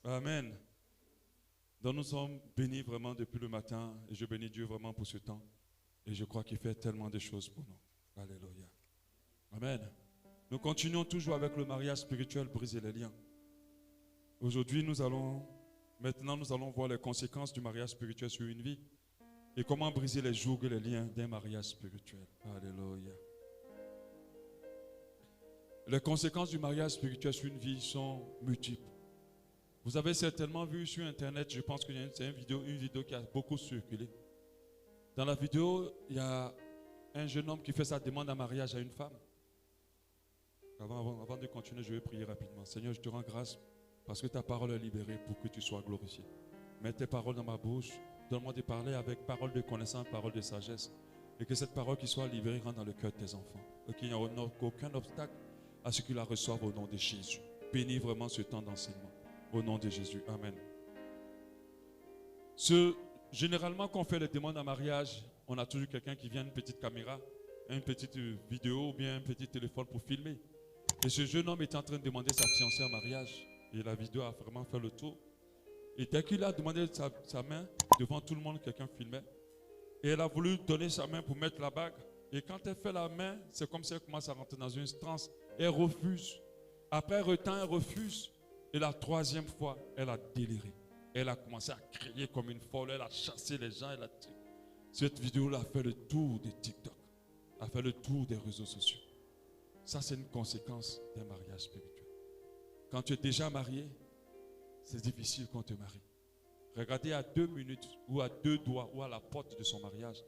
Amen. Donc nous sommes bénis vraiment depuis le matin et je bénis Dieu vraiment pour ce temps. Et je crois qu'il fait tellement de choses pour nous. Alléluia. Amen. Nous continuons toujours avec le mariage spirituel, briser les liens. Aujourd'hui, maintenant nous allons voir les conséquences du mariage spirituel sur une vie et comment briser les jougs et les liens d'un mariage spirituel. Alléluia. Les conséquences du mariage spirituel sur une vie sont multiples. Vous avez certainement vu sur Internet, je pense que c'est une vidéo qui a beaucoup circulé. Dans la vidéo, il y a un jeune homme qui fait sa demande en mariage à une femme. Avant de continuer, je vais prier rapidement. Seigneur, je te rends grâce parce que ta parole est libérée pour que tu sois glorifié. Mets tes paroles dans ma bouche. Donne-moi de parler avec parole de connaissance, parole de sagesse. Et que cette parole qui soit libérée rentre dans le cœur de tes enfants. Et qu'il n'y ait aucun obstacle à ce qu'ils la reçoivent au nom de Jésus. Bénis vraiment ce temps d'enseignement. Au nom de Jésus. Amen. Généralement, quand on fait les demandes en mariage, on a toujours quelqu'un qui vient, une petite caméra, une petite vidéo ou bien un petit téléphone pour filmer. Et ce jeune homme était en train de demander sa fiancée en mariage. Et la vidéo a vraiment fait le tour. Et dès qu'il a demandé sa main, devant tout le monde, quelqu'un filmait. Et elle a voulu donner sa main pour mettre la bague. Et quand elle fait la main, c'est comme si elle commence à rentrer dans une transe. Elle refuse. Après un temps, elle refuse. Et la troisième fois, elle a déliré. Elle a commencé à crier comme une folle. Elle a chassé les gens. Cette vidéo-là a fait le tour de TikTok. A fait le tour des réseaux sociaux. Ça, c'est une conséquence d'un mariage spirituel. Quand tu es déjà marié, c'est difficile qu'on te marie. Regardez à 2 minutes ou à 2 doigts ou à la porte de son mariage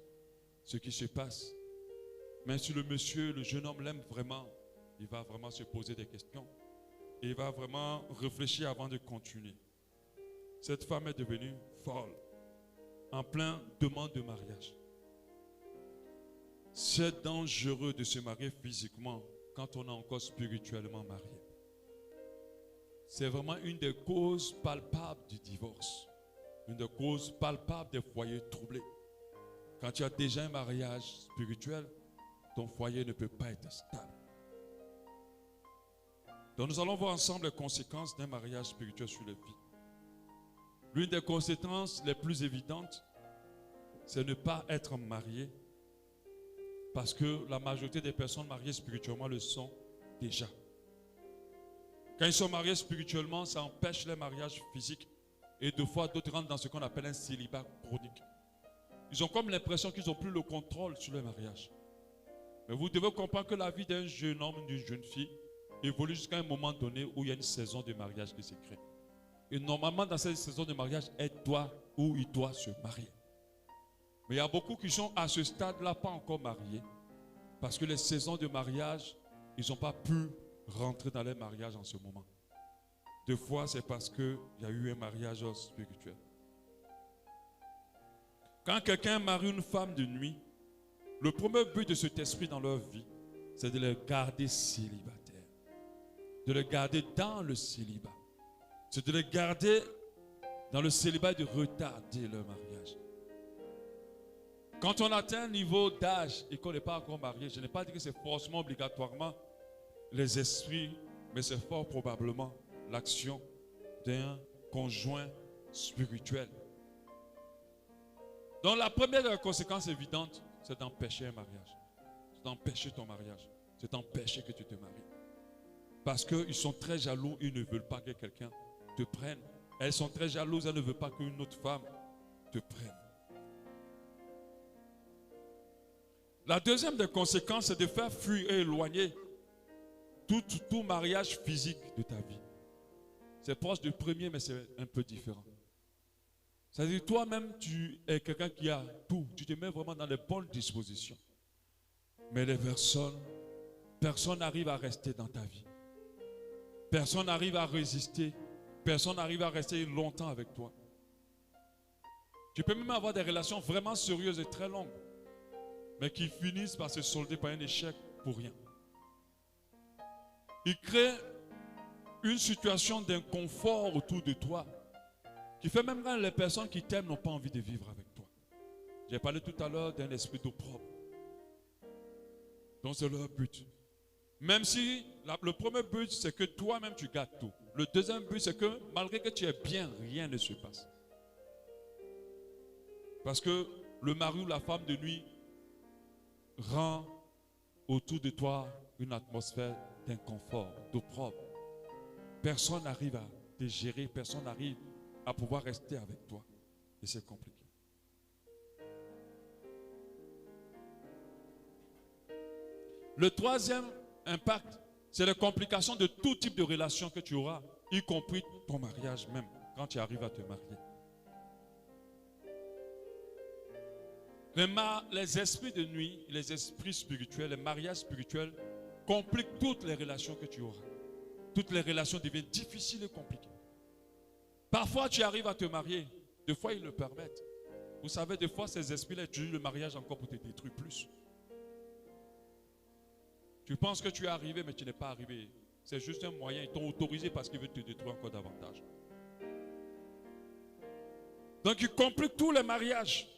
ce qui se passe. Mais si le monsieur, le jeune homme l'aime vraiment, il va vraiment se poser des questions. Et il va vraiment réfléchir avant de continuer. Cette femme est devenue folle, en plein demande de mariage. C'est dangereux de se marier physiquement quand on est encore spirituellement marié. C'est vraiment une des causes palpables du divorce. Une des causes palpables des foyers troublés. Quand tu as déjà un mariage spirituel, ton foyer ne peut pas être stable. Donc nous allons voir ensemble les conséquences d'un mariage spirituel sur les vies. L'une des conséquences les plus évidentes, c'est ne pas être marié. Parce que la majorité des personnes mariées spirituellement le sont déjà. Quand ils sont mariés spirituellement, ça empêche les mariages physiques. Et deux fois, d'autres rentrent dans ce qu'on appelle un célibat chronique. Ils ont comme l'impression qu'ils n'ont plus le contrôle sur le mariage. Mais vous devez comprendre que la vie d'un jeune homme, d'une jeune fille, évolue jusqu'à un moment donné où il y a une saison de mariage qui se crée. Et normalement, dans cette saison de mariage, il doit se marier. Mais il y a beaucoup qui sont à ce stade-là pas encore mariés. Parce que les saisons de mariage, ils n'ont pas pu rentrer dans les mariages en ce moment. Deux fois, c'est parce qu'il y a eu un mariage spirituel. Quand quelqu'un marie une femme de nuit, le premier but de cet esprit dans leur vie, c'est de les garder célibataires. De les garder dans le célibat. C'est de les garder dans le célibat et de retarder leur mariage. Quand on atteint un niveau d'âge et qu'on n'est pas encore marié, je n'ai pas dit que c'est forcément obligatoirement les esprits, mais c'est fort probablement l'action d'un conjoint spirituel. Donc la première conséquence évidente, c'est d'empêcher un mariage. C'est d'empêcher ton mariage. C'est d'empêcher que tu te maries. Parce qu'ils sont très jaloux, ils ne veulent pas que quelqu'un te prenne. Elles sont très jalouses, elles ne veulent pas qu'une autre femme te prenne. La deuxième des conséquences, c'est de faire fuir et éloigner tout mariage physique de ta vie. C'est proche du premier, mais c'est un peu différent. C'est-à-dire, toi-même, tu es quelqu'un qui a tout. Tu te mets vraiment dans les bonnes dispositions. Mais les personne n'arrive à rester dans ta vie. Personne n'arrive à résister. Personne n'arrive à rester longtemps avec toi. Tu peux même avoir des relations vraiment sérieuses et très longues, mais qui finissent par se solder par un échec pour rien. Il crée une situation d'inconfort autour de toi, qui fait même quand les personnes qui t'aiment n'ont pas envie de vivre avec toi. J'ai parlé tout à l'heure d'un esprit d'opprobre. Donc c'est leur but. Même si le premier but, c'est que toi-même tu gâtes tout. Le deuxième but, c'est que malgré que tu es bien, rien ne se passe. Parce que le mari ou la femme de nuit rend autour de toi une atmosphère d'inconfort, d'opprobre. Personne n'arrive à te gérer, personne n'arrive à pouvoir rester avec toi. Et c'est compliqué. Le troisième impact, c'est les complications de tout type de relation que tu auras, y compris ton mariage même, quand tu arrives à te marier. Les esprits de nuit, les esprits spirituels, les mariages spirituels compliquent toutes les relations que tu auras. Toutes les relations deviennent difficiles et compliquées. Parfois, tu arrives à te marier. Des fois, ils le permettent. Vous savez, des fois, ces esprits-là utilisent le mariage encore pour te détruire plus. Tu penses que tu es arrivé, mais tu n'es pas arrivé. C'est juste un moyen. Ils t'ont autorisé parce qu'ils veulent te détruire encore davantage. Donc, ils compliquent tous les mariages,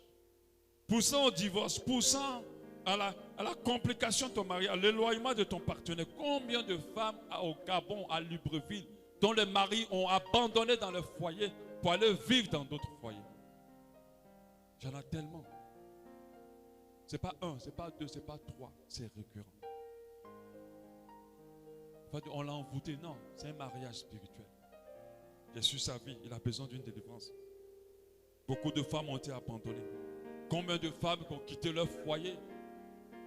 poussant au divorce, poussant à la complication de ton mariage, à l'éloignement de ton partenaire. Combien de femmes au Gabon, à Libreville, dont les maris ont abandonné dans leur foyer pour aller vivre dans d'autres foyers? Il y en a tellement. Ce n'est pas un, ce n'est pas deux, ce n'est pas trois, c'est récurrent. On l'a envoûté, non, c'est un mariage spirituel. J'ai su sa vie, il a besoin d'une délivrance. Beaucoup de femmes ont été abandonnées. Combien de femmes qui ont quitté leur foyer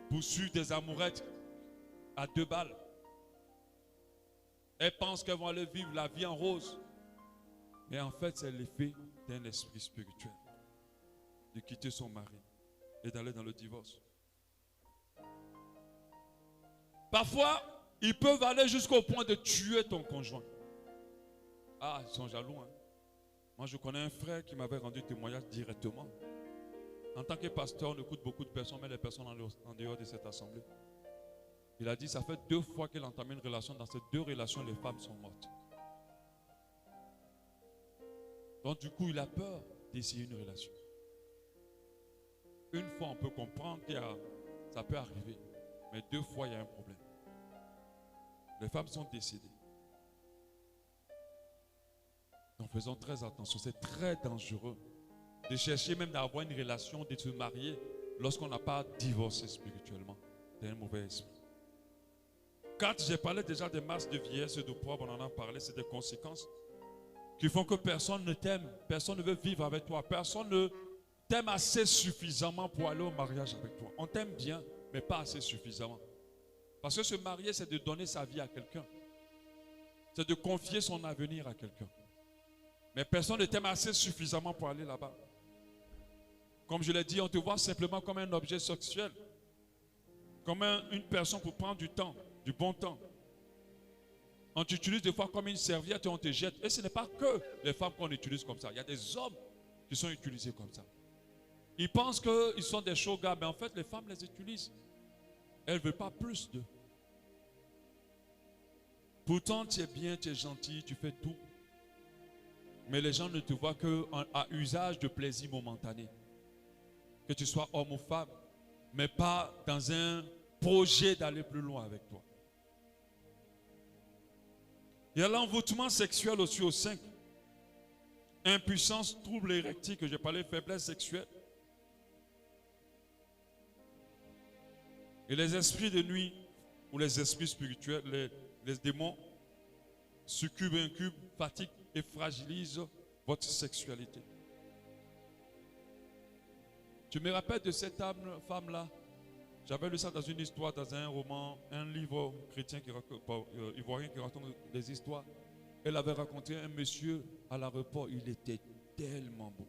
pour suivre des amourettes à 2 balles? Elles pensent qu'elles vont aller vivre la vie en rose. Mais en fait, c'est l'effet d'un esprit spirituel. De quitter son mari et d'aller dans le divorce. Parfois, ils peuvent aller jusqu'au point de tuer ton conjoint. Ah, ils sont jaloux. Hein? Moi, je connais un frère qui m'avait rendu témoignage directement. En tant que pasteur, on écoute beaucoup de personnes, mais les personnes en dehors de cette assemblée. Il a dit, ça fait 2 fois qu'il a entamé une relation. Dans ces 2 relations, les femmes sont mortes. Donc du coup, il a peur d'essayer une relation. Une fois, on peut comprendre que ça peut arriver. Mais 2 fois, il y a un problème. Les femmes sont décédées. Donc faisons très attention. C'est très dangereux de chercher même d'avoir une relation, de se marier lorsqu'on n'a pas divorcé spirituellement. C'est un mauvais esprit. 4, j'ai parlé déjà des masses de vieillesse et de poids, on en a parlé, c'est des conséquences qui font que personne ne t'aime, personne ne veut vivre avec toi, personne ne t'aime assez suffisamment pour aller au mariage avec toi. On t'aime bien, mais pas assez suffisamment. Parce que se marier, c'est de donner sa vie à quelqu'un. C'est de confier son avenir à quelqu'un. Mais personne ne t'aime assez suffisamment pour aller là-bas. Comme je l'ai dit, on te voit simplement comme un objet sexuel. Comme une personne pour prendre du temps, du bon temps. On t'utilise des fois comme une serviette et on te jette. Et ce n'est pas que les femmes qu'on utilise comme ça. Il y a des hommes qui sont utilisés comme ça. Ils pensent qu'ils sont des show gars, mais en fait, les femmes les utilisent. Elles ne veulent pas plus d'eux. Pourtant, tu es bien, tu es gentil, tu fais tout. Mais les gens ne te voient qu'à usage de plaisir momentané. Que tu sois homme ou femme, mais pas dans un projet d'aller plus loin avec toi. Il y a l'envoûtement sexuel aussi au 5. Impuissance, trouble érectile, que j'ai parlé, faiblesse sexuelle. Et les esprits de nuit, ou les esprits spirituels, les démons, succubent, incubent, fatiguent et fragilisent votre sexualité. Je me rappelle de cette femme-là. J'avais lu ça dans une histoire, dans un roman, un livre chrétien ivoirien qui raconte des histoires. Elle avait raconté un monsieur à l'aéroport. Il était tellement beau,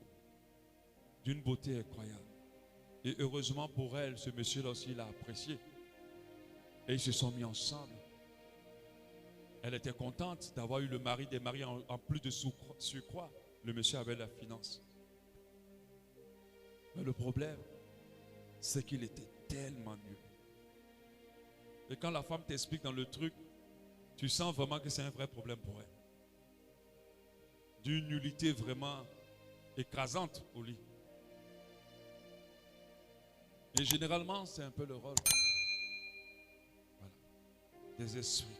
d'une beauté incroyable. Et heureusement pour elle, ce monsieur-là aussi l'a apprécié. Et ils se sont mis ensemble. Elle était contente d'avoir eu le mari des maris en plus de surcroît. Le monsieur avait la finance. Mais le problème, c'est qu'il était tellement nul. Et quand la femme t'explique dans le truc, tu sens vraiment que c'est un vrai problème pour elle. D'une nullité vraiment écrasante au lit. Et généralement, c'est un peu le rôle. Voilà. Des esprits.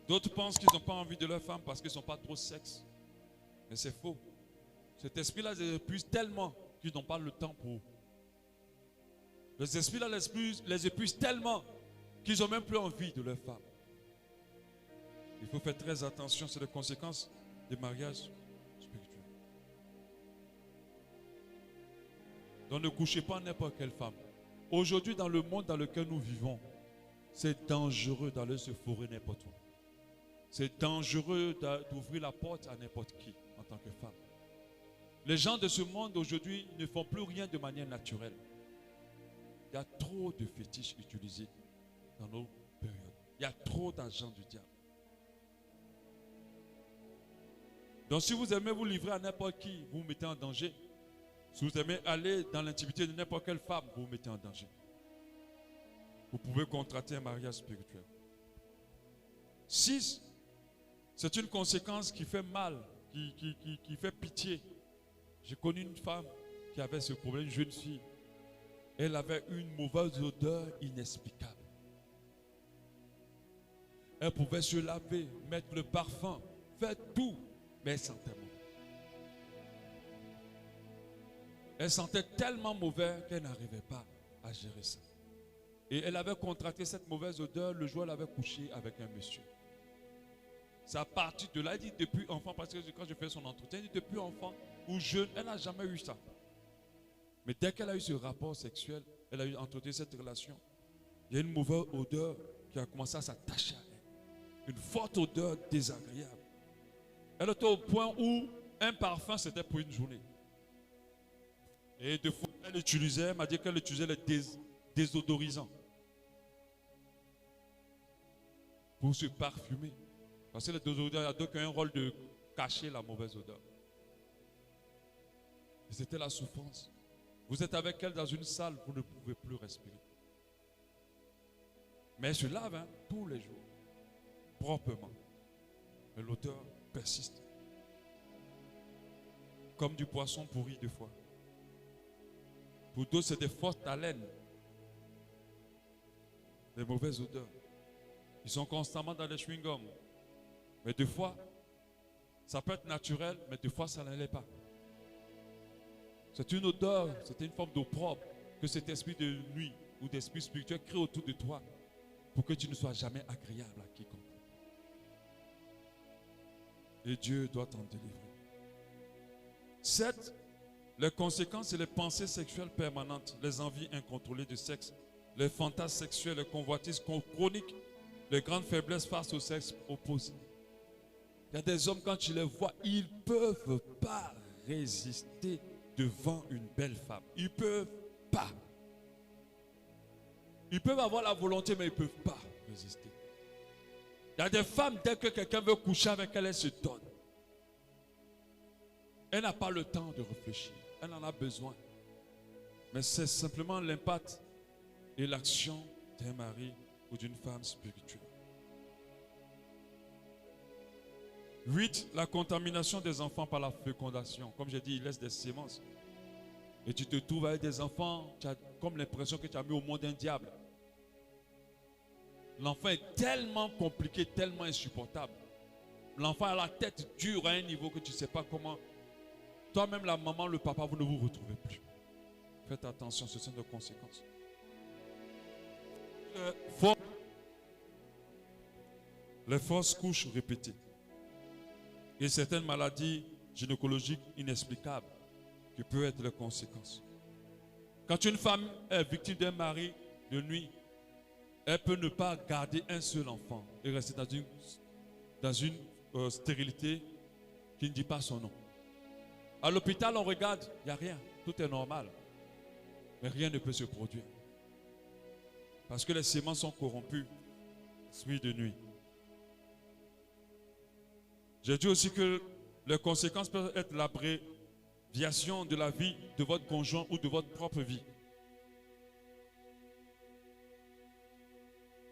D'autres pensent qu'ils n'ont pas envie de leur femme parce qu'ils ne sont pas trop sexe. Mais c'est faux. Cet esprit-là les épuise tellement qu'ils n'ont pas le temps pour. Les esprits-là les épuisent tellement qu'ils n'ont même plus envie de leur femme. Il faut faire très attention, c'est les conséquences des mariages spirituels. Donc ne couchez pas n'importe quelle femme. Aujourd'hui, dans le monde dans lequel nous vivons, c'est dangereux d'aller se fourrer n'importe où. C'est dangereux d'ouvrir la porte à n'importe qui en tant que femme. Les gens de ce monde aujourd'hui ne font plus rien de manière naturelle. Il y a trop de fétiches utilisés dans nos périodes. Il y a trop d'agents du diable. Donc si vous aimez vous livrer à n'importe qui, vous vous mettez en danger. Si vous aimez aller dans l'intimité de n'importe quelle femme, vous vous mettez en danger. Vous pouvez contracter un mariage spirituel. 6. C'est une conséquence qui fait mal, qui fait pitié. J'ai connu une femme qui avait ce problème, une jeune fille. Elle avait une mauvaise odeur inexplicable. Elle pouvait se laver, mettre le parfum, faire tout, mais elle sentait mauvais. Elle sentait tellement mauvais qu'elle n'arrivait pas à gérer ça. Et elle avait contracté cette mauvaise odeur le jour où elle avait couché avec un monsieur. C'est à partir de là, elle dit depuis enfant, parce que quand je fais son entretien, elle dit depuis enfant ou jeune, elle n'a jamais eu ça. Mais dès qu'elle a eu ce rapport sexuel, elle a eu entretenu cette relation, il y a une mauvaise odeur qui a commencé à s'attacher à elle. Une forte odeur désagréable. Elle était au point où un parfum, c'était pour une journée. Et de fois, elle m'a dit qu'elle utilisait les désodorisants pour se parfumer. Parce que les désodorisants ont un rôle de cacher la mauvaise odeur. Et c'était la souffrance. Vous êtes avec elle dans une salle, vous ne pouvez plus respirer. Mais elle se lave tous les jours, proprement. Mais l'odeur persiste. Comme du poisson pourri des fois. Pour d'autres, c'est des fortes haleines. Des mauvaises odeurs. Ils sont constamment dans les chewing-gums. Mais des fois, ça peut être naturel, mais des fois, ça ne l'est pas. C'est une odeur, c'est une forme d'eau propre que cet esprit de nuit ou d'esprit spirituel crée autour de toi pour que tu ne sois jamais agréable à quiconque. Et Dieu doit t'en délivrer. 7. Les conséquences, c'est les pensées sexuelles permanentes, les envies incontrôlées de sexe, les fantasmes sexuels, les convoitises chroniques, les grandes faiblesses face au sexe opposé. Il y a des hommes, quand tu les vois, ils ne peuvent pas résister devant une belle femme. Ils ne peuvent pas. Ils peuvent avoir la volonté, mais ils ne peuvent pas résister. Il y a des femmes, dès que quelqu'un veut coucher avec elle, elle se donne. Elle n'a pas le temps de réfléchir. Elle en a besoin. Mais c'est simplement l'impact et l'action d'un mari ou d'une femme spirituelle. 8. La contamination des enfants par la fécondation. Comme j'ai dit, il laisse des semences. Et tu te trouves avec des enfants, tu as comme l'impression que tu as mis au monde un diable. L'enfant est tellement compliqué, tellement insupportable. L'enfant a la tête dure à un niveau que tu ne sais pas comment. Toi-même, la maman, le papa, vous ne vous retrouvez plus. Faites attention, ce sont des conséquences. Les fausses couches répétées. Et certaines maladies gynécologiques inexplicables qui peuvent être les conséquences. Quand une femme est victime d'un mari de nuit, elle peut ne pas garder un seul enfant et rester dans une stérilité qui ne dit pas son nom. À l'hôpital, on regarde, il n'y a rien, tout est normal. Mais rien ne peut se produire. Parce que les sémences sont corrompues, nuit de nuit. J'ai dit aussi que les conséquences peuvent être l'abréviation de la vie de votre conjoint ou de votre propre vie.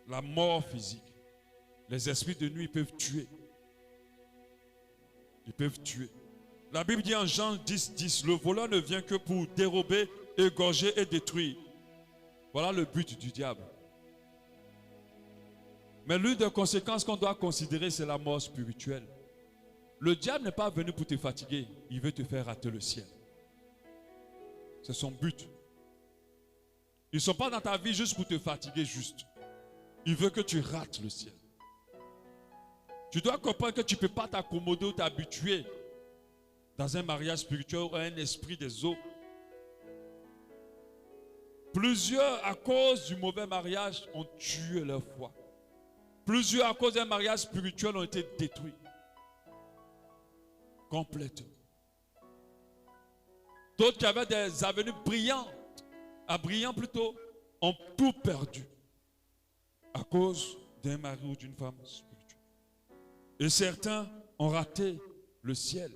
La mort physique. Les esprits de nuit peuvent tuer. Ils peuvent tuer. La Bible dit en Jean 10, 10, le voleur ne vient que pour dérober, égorger et détruire. Voilà le but du diable. Mais l'une des conséquences qu'on doit considérer, c'est la mort spirituelle. Le diable n'est pas venu pour te fatiguer, il veut te faire rater le ciel. C'est son but. Ils ne sont pas dans ta vie juste pour te fatiguer, juste. Il veut que tu rates le ciel. Tu dois comprendre que tu ne peux pas t'accommoder ou t'habituer dans un mariage spirituel ou un esprit des eaux. Plusieurs, à cause du mauvais mariage, ont tué leur foi. Plusieurs, à cause d'un mariage spirituel, ont été détruits. Complètement. D'autres qui avaient des avenues brillantes, plutôt, ont tout perdu à cause d'un mari ou d'une femme spirituelle. Et certains ont raté le ciel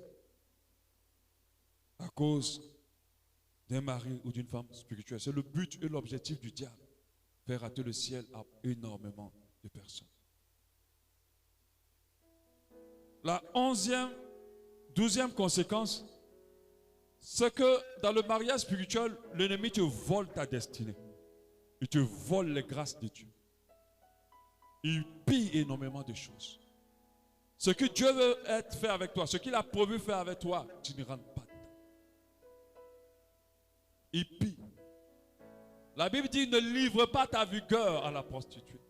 à cause d'un mari ou d'une femme spirituelle. C'est le but et l'objectif du diable, faire rater le ciel à énormément de personnes. La 12e conséquence, c'est que dans le mariage spirituel, l'ennemi te vole ta destinée. Il te vole les grâces de Dieu. Il pille énormément de choses. Ce que Dieu veut faire avec toi, ce qu'il a prévu faire avec toi, tu ne rentres pas dedans. Il pille. La Bible dit, ne livre pas ta vigueur à la prostituée.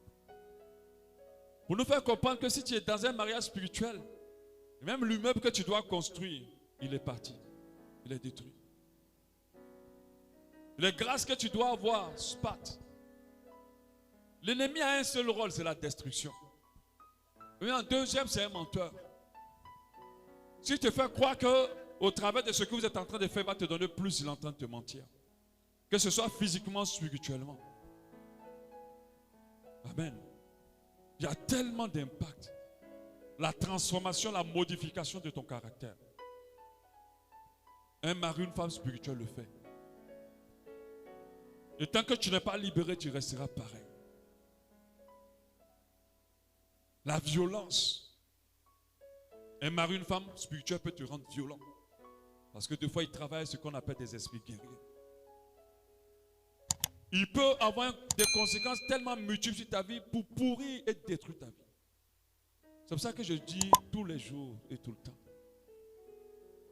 Pour nous faire comprendre que si tu es dans un mariage spirituel, même l'immeuble que tu dois construire, il est parti. Il est détruit. Les grâces que tu dois avoir, partent. L'ennemi a un seul rôle, c'est la destruction. Mais en deuxième, c'est un menteur. S'il te fait croire qu'au travers de ce que vous êtes en train de faire, il va te donner plus, il est en train de te mentir. Que ce soit physiquement, spirituellement. Amen. Il y a tellement d'impact. La transformation, la modification de ton caractère. Un mari, une femme spirituelle le fait. Et tant que tu n'es pas libéré, tu resteras pareil. La violence. Un mari, une femme spirituelle peut te rendre violent. Parce que des fois, il travaille ce qu'on appelle des esprits guerriers. Il peut avoir des conséquences tellement multiples sur ta vie pour pourrir et détruire ta vie. C'est pour ça que je dis tous les jours et tout le temps.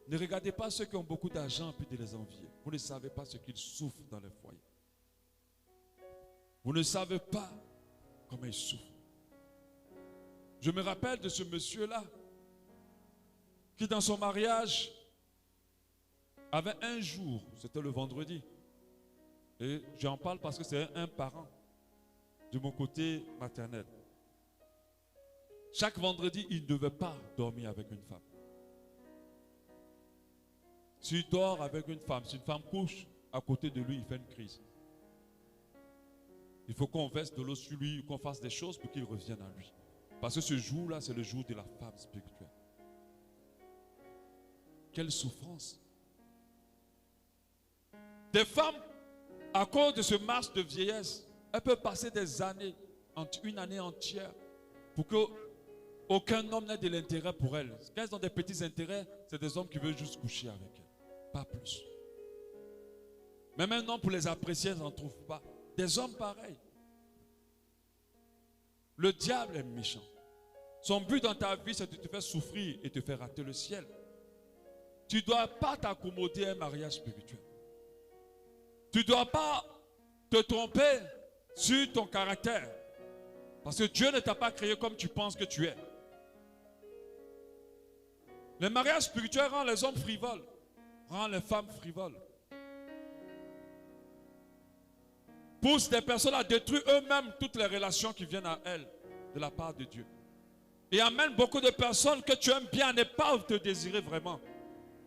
Ne regardez pas ceux qui ont beaucoup d'argent puis de les envier. Vous ne savez pas ce qu'ils souffrent dans les foyers. Vous ne savez pas comment ils souffrent. Je me rappelle de ce monsieur-là qui dans son mariage avait un jour, c'était le vendredi. Et j'en parle parce que c'est un parent de mon côté maternel. Chaque vendredi, il ne devait pas dormir avec une femme. S'il dort avec une femme, si une femme couche à côté de lui, il fait une crise. Il faut qu'on verse de l'eau sur lui, qu'on fasse des choses pour qu'il revienne à lui. Parce que ce jour-là, c'est le jour de la femme spirituelle. Quelle souffrance. Des femmes, à cause de ce marche de vieillesse, elles peuvent passer des années, une année entière, pour qu'aucun homme n'ait de l'intérêt pour elles. Quand elles ont des petits intérêts, c'est des hommes qui veulent juste coucher avec elles. Pas plus. Même un homme pour les apprécier, ils n'en trouvent pas. Des hommes pareils. Le diable est méchant. Son but dans ta vie, c'est de te faire souffrir et te faire rater le ciel. Tu ne dois pas t'accommoder à un mariage spirituel. Tu ne dois pas te tromper sur ton caractère. Parce que Dieu ne t'a pas créé comme tu penses que tu es. Le mariage spirituel rend les hommes frivoles, rend les femmes frivoles. Pousse des personnes à détruire eux-mêmes toutes les relations qui viennent à elles de la part de Dieu. Et amène beaucoup de personnes que tu aimes bien à ne pas te désirer vraiment,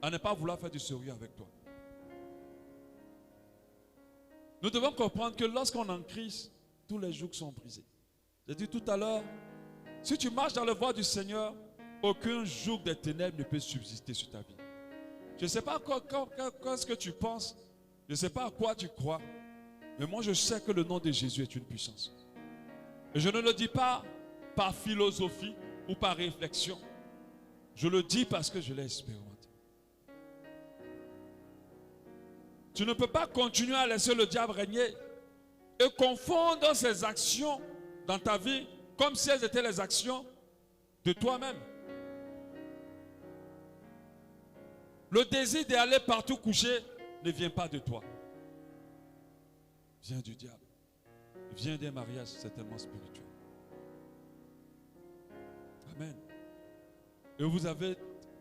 à ne pas vouloir faire du sérieux avec toi. Nous devons comprendre que lorsqu'on est en crise, tous les jours sont brisés. J'ai dit tout à l'heure, si tu marches dans le voie du Seigneur, aucun jour des ténèbres ne peut subsister sur ta vie. Je ne sais pas ce que tu penses, je ne sais pas à quoi tu crois, mais moi je sais que le nom de Jésus est une puissance. Et je ne le dis pas par philosophie ou par réflexion. Je le dis parce que je l'ai expérimenté. Tu ne peux pas continuer à laisser le diable régner et confondre ses actions dans ta vie comme si elles étaient les actions de toi-même. Le désir d'aller partout coucher ne vient pas de toi. Vient du diable. Vient des mariages certainement spirituels. Amen. Et vous avez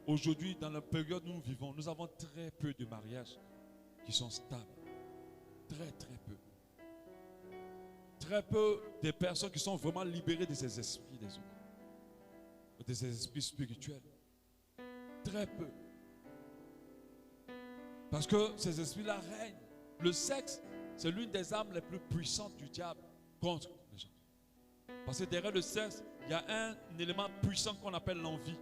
aujourd'hui, dans la période où nous vivons, nous avons très peu de mariages qui sont stables. Très peu. Très peu de personnes qui sont vraiment libérées de ces esprits des autres. De ces esprits spirituels. Très peu. Parce que ces esprits-là règnent. Le sexe, c'est l'une des armes les plus puissantes du diable contre les gens. Parce que derrière le sexe, il y a un élément puissant qu'on appelle l'envie.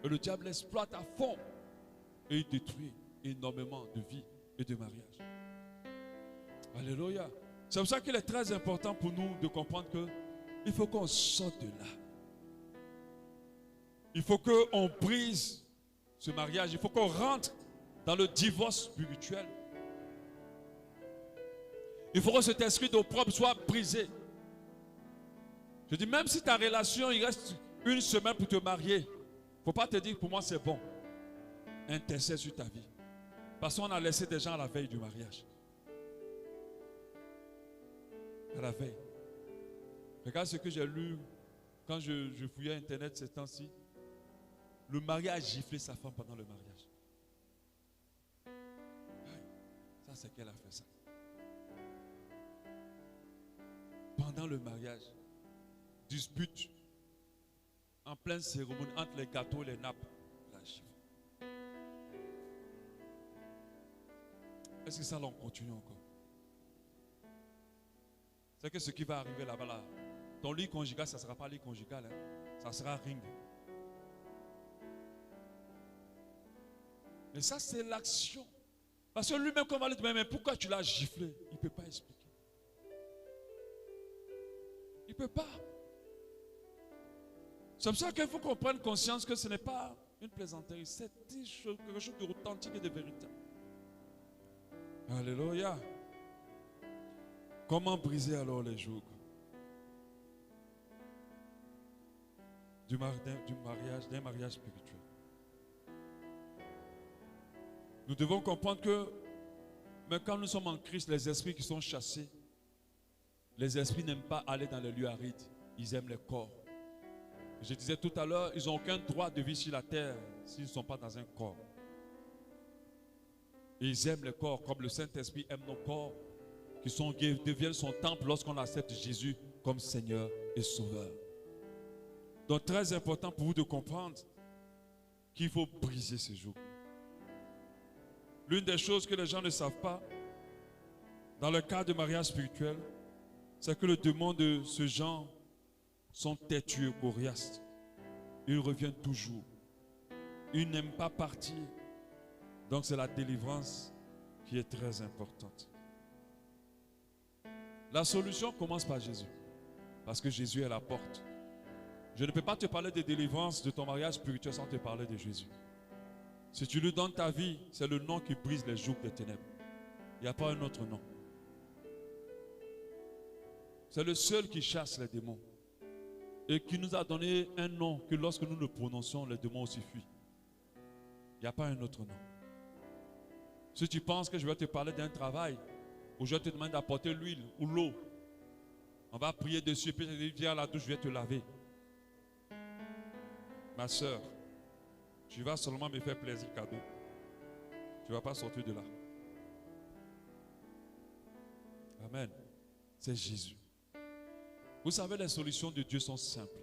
Et le diable l'exploite à fond. Et il détruit énormément de vies et de mariages. Alléluia. C'est pour ça qu'il est très important pour nous de comprendre qu'il faut qu'on sorte de là. Il faut qu'on brise ce mariage. Il faut qu'on rentre dans le divorce spirituel. Il faut que cet esprit d'opprobre soit brisé. Je dis, même si ta relation, il reste une semaine pour te marier, il ne faut pas te dire, pour moi c'est bon. Intercède sur ta vie. Parce qu'on a laissé des gens à la veille du mariage. À la veille. Regarde ce que j'ai lu quand je fouillais Internet ces temps-ci. Le mari a giflé sa femme pendant le mariage. Ça, c'est qu'elle a fait ça. Pendant le mariage, dispute en pleine cérémonie entre les gâteaux et les nappes. La gifle. Est-ce que ça, là, on continue encore? C'est que ce qui va arriver là-bas, là, ton lit conjugal, ça ne sera pas lit conjugal, hein. Ça sera ring. Mais ça, c'est l'action. Parce que lui-même, quand on va lui dire, mais pourquoi tu l'as giflé? Il ne peut pas expliquer. Il ne peut pas. C'est pour ça qu'il faut qu'on prenne conscience que ce n'est pas une plaisanterie. C'est quelque chose d'authentique et de véritable. Alléluia. Comment briser alors les jougs d'un mariage spirituel? Nous devons comprendre que même quand nous sommes en Christ, les esprits qui sont chassés, les esprits n'aiment pas aller dans les lieux arides. Ils aiment les corps. Je disais tout à l'heure, ils n'ont aucun droit de vivre sur la terre s'ils ne sont pas dans un corps. Et ils aiment les corps comme le Saint-Esprit aime nos corps qui deviennent son temple lorsqu'on accepte Jésus comme Seigneur et Sauveur. Donc très important pour vous de comprendre qu'il faut briser ces jours. L'une des choses que les gens ne savent pas dans le cas de mariage spirituel, c'est que les démons de ce genre sont têtueux, coriaces. Ils reviennent toujours. Ils n'aiment pas partir. Donc c'est la délivrance qui est très importante. La solution commence par Jésus. Parce que Jésus est la porte. Je ne peux pas te parler de délivrance de ton mariage spirituel sans te parler de Jésus. Si tu lui donnes ta vie, c'est le nom qui brise les jougs des ténèbres. Il n'y a pas un autre nom. C'est le seul qui chasse les démons. Et qui nous a donné un nom que lorsque nous le prononçons, les démons aussi fuient. Il n'y a pas un autre nom. Si tu penses que je vais te parler d'un travail, où je te demande d'apporter l'huile ou l'eau, on va prier dessus, puis je dis, viens à la douche, je vais te laver. Ma soeur, tu vas seulement me faire plaisir cadeau. Tu ne vas pas sortir de là. Amen. C'est Jésus. Vous savez, les solutions de Dieu sont simples.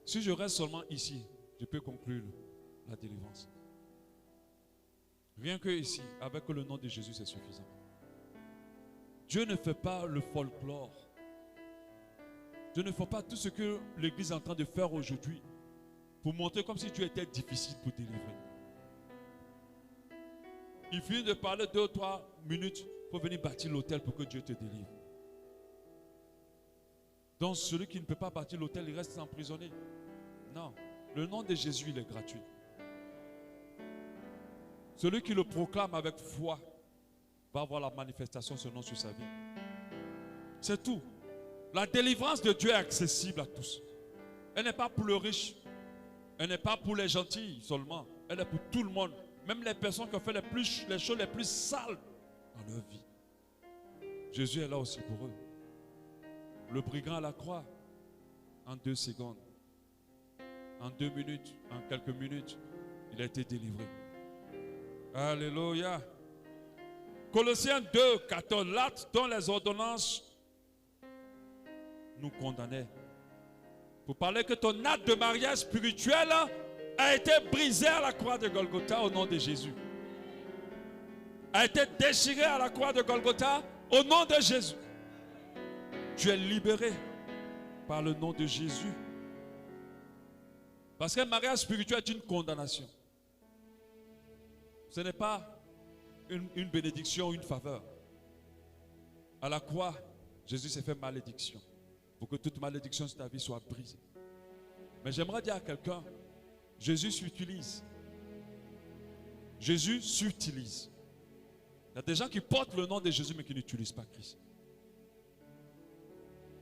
Si je reste seulement ici, je peux conclure la délivrance. Rien que ici, avec le nom de Jésus, c'est suffisant. Dieu ne fait pas le folklore. Dieu ne fait pas tout ce que l'Église est en train de faire aujourd'hui pour montrer comme si Dieu était difficile pour délivrer. Il finit de parler 2 ou 3 minutes pour venir bâtir l'autel pour que Dieu te délivre. Donc celui qui ne peut pas bâtir l'autel, il reste emprisonné. Non, le nom de Jésus, il est gratuit. Celui qui le proclame avec foi va avoir la manifestation de ce nom sur sa vie. C'est tout. La délivrance de Dieu est accessible à tous. Elle n'est pas pour le riche. Elle n'est pas pour les gentils seulement. Elle est pour tout le monde. Même les personnes qui ont fait les choses les plus sales dans leur vie. Jésus est là aussi pour eux. Le brigand à la croix, en 2 secondes, en 2 minutes, en quelques minutes, il a été délivré. Alléluia. Colossiens 2, 14, l'acte dont les ordonnances nous condamnaient. Pour parler que ton acte de mariage spirituel a été brisé à la croix de Golgotha au nom de Jésus. A été déchiré à la croix de Golgotha au nom de Jésus. Tu es libéré par le nom de Jésus. Parce qu'un mariage spirituel est une condamnation. Ce n'est pas une bénédiction ou une faveur. À la croix, Jésus s'est fait malédiction. Pour que toute malédiction sur ta vie soit brisée. Mais j'aimerais dire à quelqu'un, Jésus s'utilise. Jésus s'utilise. Il y a des gens qui portent le nom de Jésus mais qui n'utilisent pas Christ.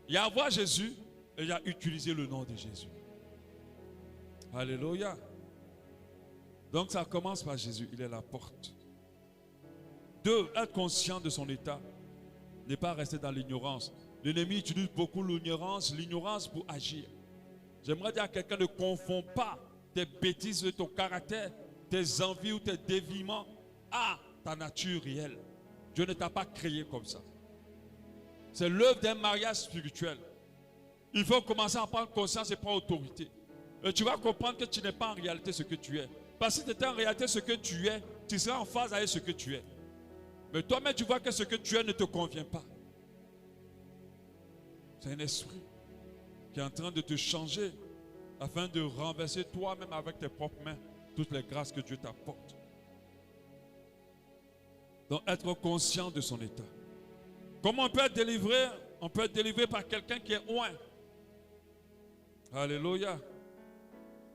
Il y a avoir Jésus et il y a utiliser le nom de Jésus. Alléluia. Donc ça commence par Jésus, il est la porte. 2, être conscient de son état, ne pas rester dans l'ignorance. L'ennemi utilise beaucoup l'ignorance pour agir. J'aimerais dire à quelqu'un, ne confonds pas tes bêtises de ton caractère, tes envies ou tes déviements à ta nature réelle. Dieu ne t'a pas créé comme ça. C'est l'œuvre d'un mariage spirituel. Il faut commencer à prendre conscience et prendre autorité. Et tu vas comprendre que tu n'es pas en réalité ce que tu es. Parce que si tu étais en réalité ce que tu es, tu seras en phase avec ce que tu es. Mais toi-même, tu vois que ce que tu es ne te convient pas. C'est un esprit qui est en train de te changer afin de renverser toi-même avec tes propres mains toutes les grâces que Dieu t'apporte. Donc, être conscient de son état. Comment on peut être délivré? On peut être délivré par quelqu'un qui est loin. Alléluia.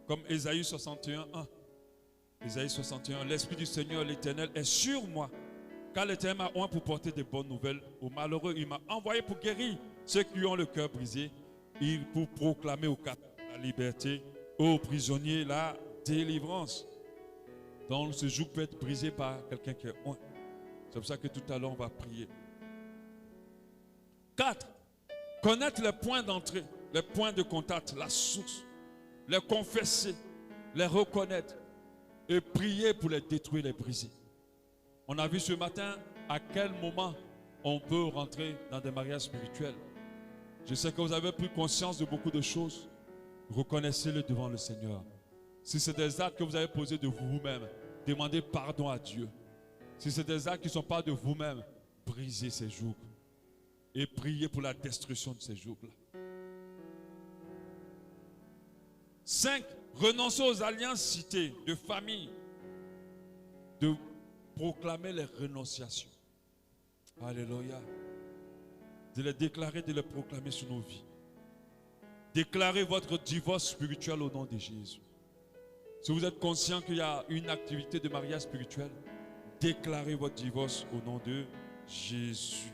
Comme Ésaïe 61, 1. Ésaïe 61, l'Esprit du Seigneur l'Éternel est sur moi. Car l'Éternel m'a oint pour porter des bonnes nouvelles aux malheureux. Il m'a envoyé pour guérir ceux qui ont le cœur brisé. Pour proclamer aux captifs la liberté, aux prisonniers la délivrance. Donc ce joug peut être brisé par quelqu'un qui est oint. C'est pour ça que tout à l'heure on va prier. 4. Connaître les points d'entrée, les points de contact, la source. Les confesser, les reconnaître et prier pour les détruire, les briser. On a vu ce matin à quel moment on peut rentrer dans des mariages spirituels. Je sais que vous avez pris conscience de beaucoup de choses. Reconnaissez-le devant le Seigneur. Si c'est des actes que vous avez posés de vous-même, demandez pardon à Dieu. Si c'est des actes qui ne sont pas de vous-même, brisez ces jougs et priez pour la destruction de ces jougs-là. 5. Renoncer aux alliances citées de famille, de proclamer les renonciations. Alléluia. De les déclarer, de les proclamer sur nos vies. Déclarez votre divorce spirituel au nom de Jésus. Si vous êtes conscient qu'il y a une activité de mariage spirituel, déclarez votre divorce au nom de Jésus.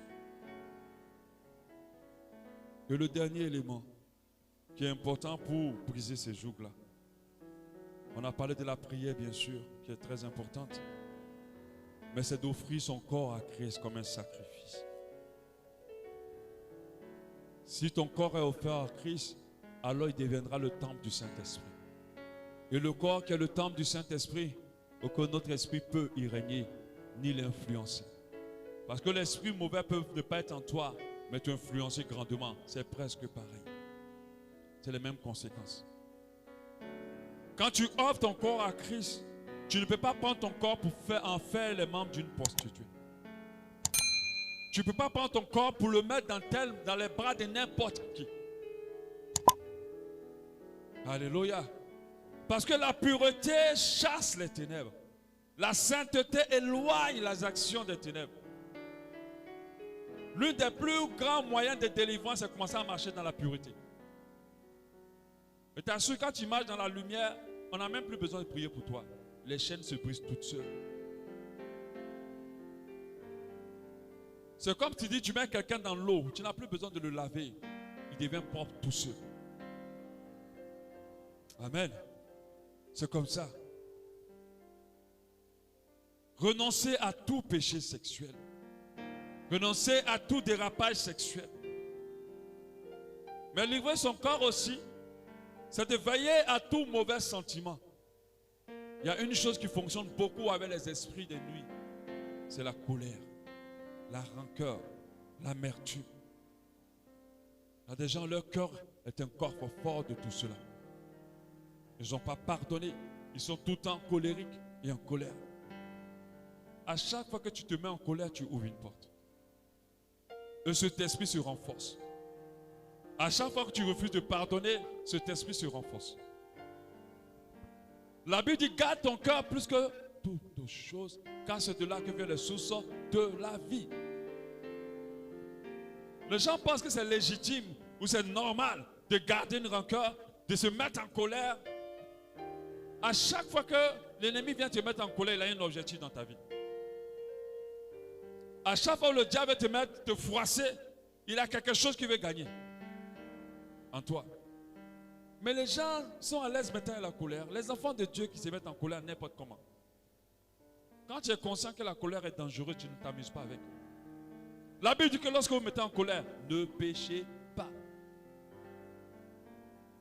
Et le dernier élément qui est important pour briser ces jougs-là. On a parlé de la prière, bien sûr, qui est très importante. Mais c'est d'offrir son corps à Christ comme un sacrifice. Si ton corps est offert à Christ, alors il deviendra le temple du Saint-Esprit. Et le corps qui est le temple du Saint-Esprit, aucun autre esprit peut y régner, ni l'influencer. Parce que l'esprit mauvais peut ne pas être en toi, mais t'influencer grandement. C'est presque pareil. C'est les mêmes conséquences. Quand tu offres ton corps à Christ, tu ne peux pas prendre ton corps pour en faire les membres d'une prostituée. Tu ne peux pas prendre ton corps pour le mettre dans les bras de n'importe qui. Alléluia. Parce que la pureté chasse les ténèbres. La sainteté éloigne les actions des ténèbres. L'un des plus grands moyens de délivrance, c'est de commencer à marcher dans la pureté. Et t'assure, quand tu marches dans la lumière, on n'a même plus besoin de prier pour toi. Les chaînes se brisent toutes seules. C'est comme tu dis, tu mets quelqu'un dans l'eau, tu n'as plus besoin de le laver. il devient propre tout seul. Amen. C'est comme ça. Renoncez à tout péché sexuel. Renoncez à tout dérapage sexuel. Mais livrer son corps aussi, c'est de veiller à tout mauvais sentiment. Il y a une chose qui fonctionne beaucoup avec les esprits de nuit. C'est la colère, la rancœur, l'amertume. Il y a des gens, leur cœur est un corps fort de tout cela. Ils n'ont pas pardonné. Ils sont tout le temps colériques et en colère. À chaque fois que tu te mets en colère, tu ouvres une porte. Et cet esprit se renforce. À chaque fois que tu refuses de pardonner, cet esprit se renforce. La Bible dit, garde ton cœur plus que toutes choses, car c'est de là que vient le source de la vie. Les gens pensent que c'est légitime ou c'est normal de garder une rancœur, de se mettre en colère. À chaque fois que l'ennemi vient te mettre en colère, il a un objectif dans ta vie. À chaque fois que le diable veut te froisser, il a quelque chose qu'il veut gagner en toi. Mais les gens sont à l'aise maintenant à la colère. Les enfants de Dieu qui se mettent en colère n'importe comment. Quand tu es conscient que la colère est dangereuse, tu ne t'amuses pas avec. La Bible dit que lorsque vous mettez en colère, ne péchez pas.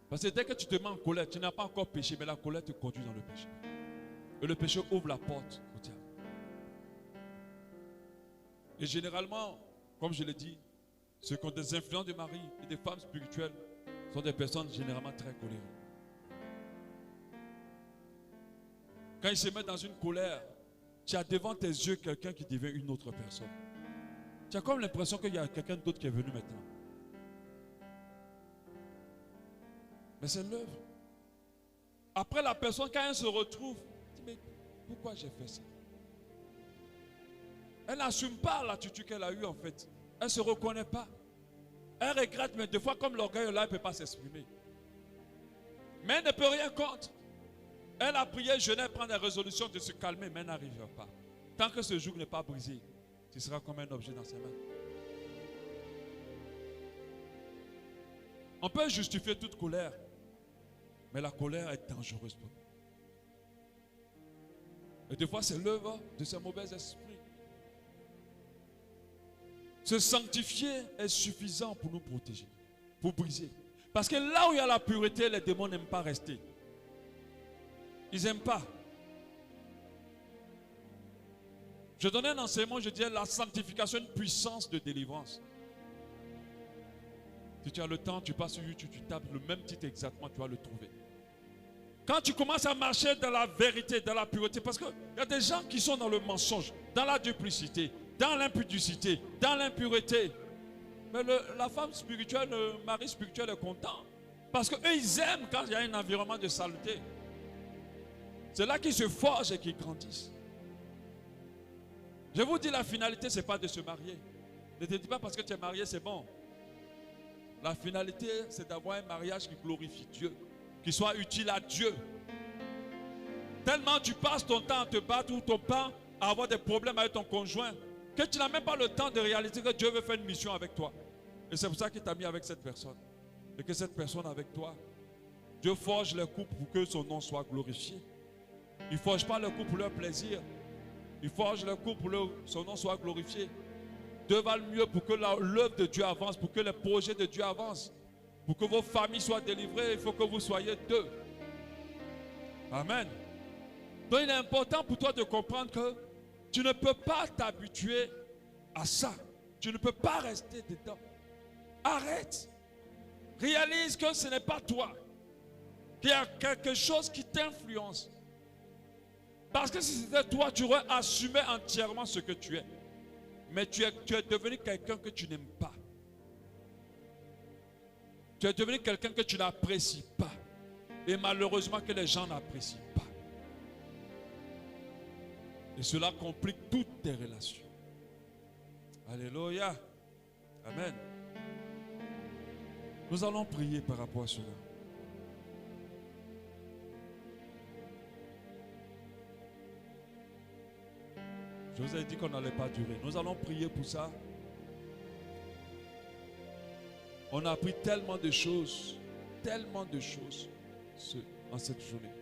Parce que dès que tu te mets en colère, tu n'as pas encore péché, mais la colère te conduit dans le péché. Et le péché ouvre la porte au diable. Et généralement, comme je l'ai dit, ceux qui ont des influences de mari et des femmes spirituelles sont des personnes généralement très colériques. Quand ils se mettent dans une colère, tu as devant tes yeux quelqu'un qui devient une autre personne. Tu as comme l'impression qu'il y a quelqu'un d'autre qui est venu maintenant. Mais c'est l'œuvre. Après la personne, quand elle se retrouve, elle dit, mais pourquoi j'ai fait ça? Elle n'assume pas l'attitude qu'elle a eue en fait. Elle ne se reconnaît pas. Elle regrette, mais des fois, comme l'orgueil est là, elle ne peut pas s'exprimer. Mais elle ne peut rien contre. Elle a prié, jeûné, prendre la résolution de se calmer, mais elle n'arrivera pas. Tant que ce joug n'est pas brisé, tu seras comme un objet dans ses mains. On peut justifier toute colère, mais la colère est dangereuse pour nous. Et des fois, c'est l'œuvre de ces mauvais esprits. Se sanctifier est suffisant pour nous protéger, pour briser. Parce que là où il y a la pureté, les démons n'aiment pas rester. Ils n'aiment pas. Je donnais un enseignement, je disais la sanctification, une puissance de délivrance. Si tu as le temps, tu passes sur YouTube, tu tapes le même titre exactement, tu vas le trouver. Quand tu commences à marcher dans la vérité, dans la pureté, parce qu'il y a des gens qui sont dans le mensonge, dans la duplicité, dans l'impudicité, dans l'impureté. Mais la femme spirituelle, le mari spirituel est content. Parce qu'eux, ils aiment quand il y a un environnement de saleté. C'est là qu'ils se forgent et qu'ils grandissent. Je vous dis, la finalité, ce n'est pas de se marier. Ne te dis pas parce que tu es marié, c'est bon. La finalité, c'est d'avoir un mariage qui glorifie Dieu, qui soit utile à Dieu. Tellement tu passes ton temps à te battre ou ton temps à avoir des problèmes avec ton conjoint, que tu n'as même pas le temps de réaliser que Dieu veut faire une mission avec toi. Et c'est pour ça qu'il t'a mis avec cette personne. Et que cette personne avec toi, Dieu forge les couples pour que son nom soit glorifié. Il ne forge pas le couple pour leur plaisir. Il forge le couple pour que son nom soit glorifié. Dieu va le mieux pour que l'œuvre de Dieu avance, pour que les projets de Dieu avancent. Pour que vos familles soient délivrées, il faut que vous soyez deux. Amen. Donc il est important pour toi de comprendre que tu ne peux pas t'habituer à ça. Tu ne peux pas rester dedans. Arrête. Réalise que ce n'est pas toi. Qu'il y a quelque chose qui t'influence. Parce que si c'était toi, tu aurais assumé entièrement ce que tu es. Mais tu es devenu quelqu'un que tu n'aimes pas. Tu es devenu quelqu'un que tu n'apprécies pas. Et malheureusement que les gens n'apprécient pas. Et cela complique toutes tes relations. Alléluia. Amen. Nous allons prier par rapport à cela. Je vous ai dit qu'on n'allait pas durer. Nous allons prier pour ça. On a appris tellement de choses en cette journée.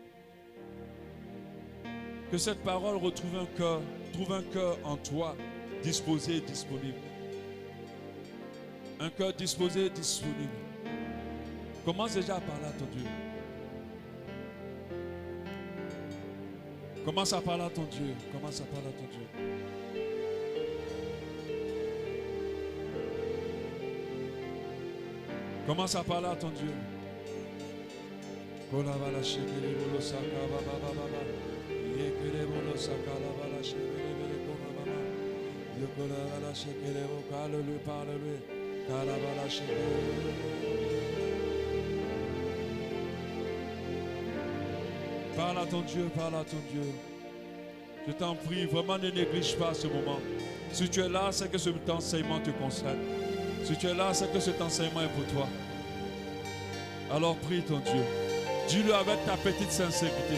Que cette parole retrouve trouve un cœur en toi, disposé et disponible. Un cœur disposé et disponible. Commence déjà à parler à ton Dieu. Commence à parler à ton Dieu. Commence à parler à ton Dieu. Commence à parler à ton Dieu. Parle à ton Dieu, parle à ton Dieu. Je t'en prie, vraiment ne néglige pas ce moment. Si tu es là, c'est que cet enseignement te concerne. Si tu es là, c'est que cet enseignement est pour toi. Alors prie ton Dieu. Dis-le avec ta petite sincérité.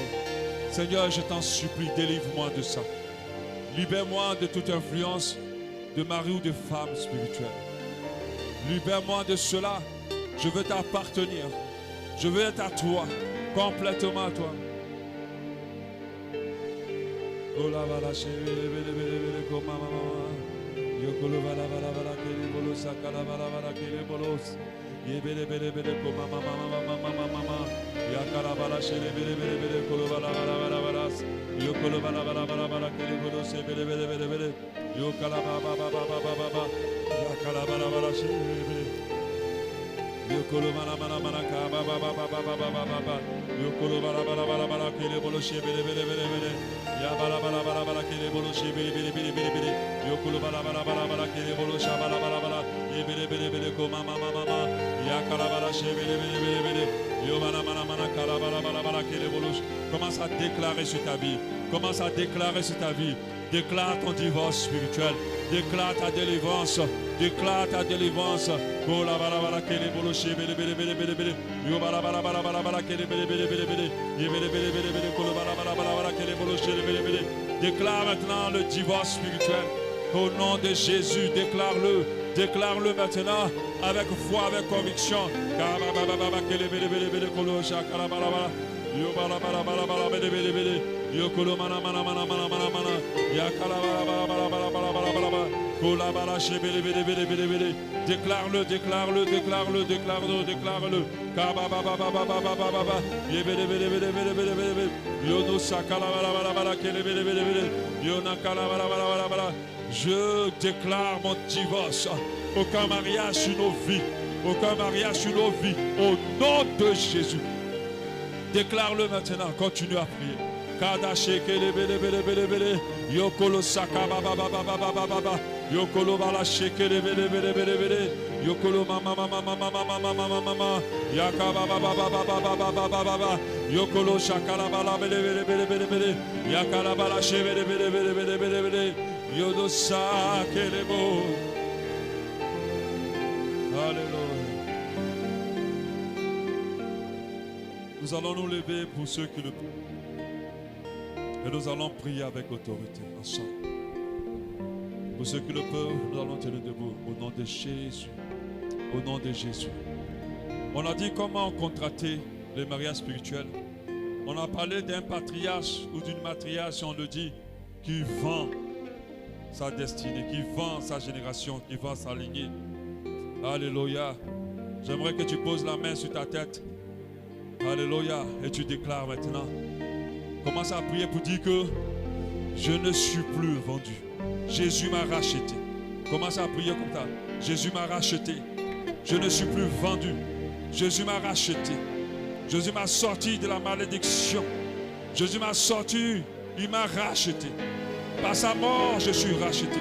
Seigneur, je t'en supplie, délivre-moi de ça. Libère-moi de toute influence de mari ou de femme spirituelle. Libère-moi de cela. Je veux t'appartenir. Je veux être à toi, complètement à toi. Commence à déclarer sur ta vie. Commence à déclarer sur ta vie. Déclare ton divorce spirituel. Déclare ta délivrance. Déclare ta délivrance. Déclare maintenant le divorce spirituel. Au nom de Jésus, déclare-le. Déclare-le maintenant avec foi, avec conviction. Déclare-le, déclare-le, déclare-le, déclare-le, déclare-le. Je déclare mon divorce. Aucun mariage sur nos vies. Aucun mariage sur nos vies. Au nom de Jésus. Déclare-le maintenant. Continue à prier. Yokolo saka baba baba baba baba. Yokolo bala shekele bele bele bele bele. Yokolo mama mama mama mama mama mama. Yakaba baba baba baba baba baba. Yokolo shakala bala bele bele bele bele bele. Yakala bala shebele bele bele bele bele bele. Yodo sakele bo. Alléluia. Nous allons nous lever pour ceux qui le peuvent. Et nous allons prier avec autorité ensemble. Pour ceux qui le peuvent, nous allons tenir debout au nom de Jésus. Au nom de Jésus. On a dit comment contracter les mariages spirituels. On a parlé d'un patriarche ou d'une matriarche, on le dit, qui vend sa destinée, qui vend sa génération, qui vend sa lignée. Alléluia. J'aimerais que tu poses la main sur ta tête. Alléluia. Et tu déclares maintenant. Commence à prier pour dire que je ne suis plus vendu. Jésus m'a racheté. Commence à prier comme ça. Jésus m'a racheté. Je ne suis plus vendu. Jésus m'a racheté. Jésus m'a sorti de la malédiction. Jésus m'a sorti. Il m'a racheté. Par sa mort, je suis racheté.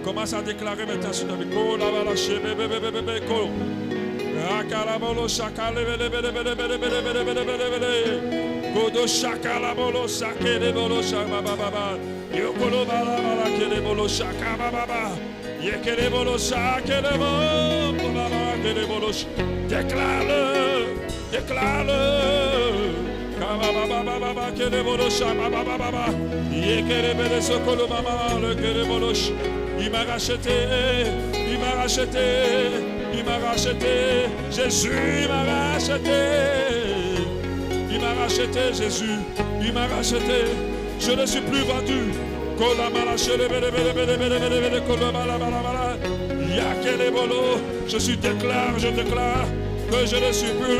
Commence à déclarer maintenant sur ta vie. Kodo shakala bolo sakele bolo shaka baba yokolo bala bala kele bolo shaka baba yekele bolo shakele bolo baba kele bolo déclare-le kaba baba baba kele bolo shaka baba yekele bele sokolo mama le kele bolo il m'a racheté Il m'a racheté. Jésus, il m'a racheté. Il m'a racheté, Jésus. Il m'a racheté. Je ne suis plus vendu. Je déclare que je ne suis plus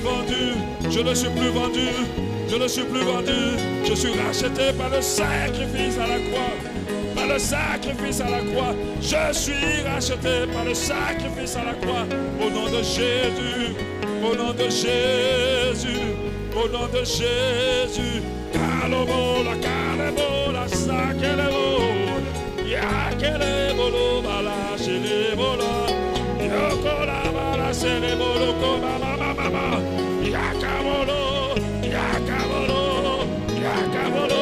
vendu. Je ne suis plus vendu. Je ne suis plus vendu. Je suis racheté par le sacrifice à la croix. Par le sacrifice à la croix. Je suis racheté par le sacrifice à la croix. Au nom de Jésus. Au nom de Jésus. Au nom de Jésus. Kalobola, kalebola, sakelebola. Yakelebolo, bala, shelebola. Yokola, bala, selebolo, koma, mama, mama. Yakabolo, yakabolo, yakabolo.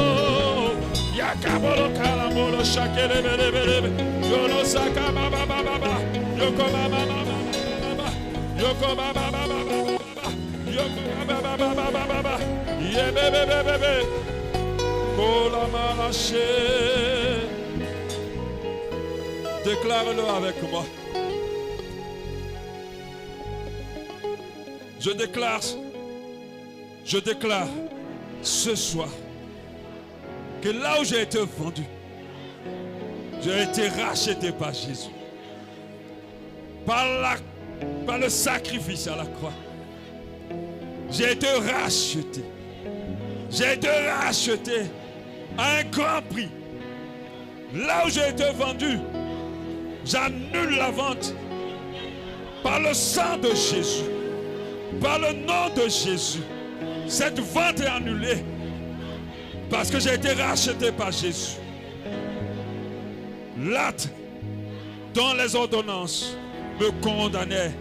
Yakabolo, kalabolo, shakelebelebelebe. Yono, sakama, baba, baba. Yokoma, mama, mama. Yokoma, baba, baba. Yokoma, baba, baba, baba. Yeah, bébé, bébé, bébé. Déclare-le avec moi. Je déclare ce soir que là où j'ai été vendu, j'ai été racheté par Jésus. Par le sacrifice à la croix. J'ai été racheté. J'ai été racheté à un grand prix. Là où j'ai été vendu, j'annule la vente par le sang de Jésus, par le nom de Jésus. Cette vente est annulée parce que j'ai été racheté par Jésus. L'acte dont les ordonnances me condamnaient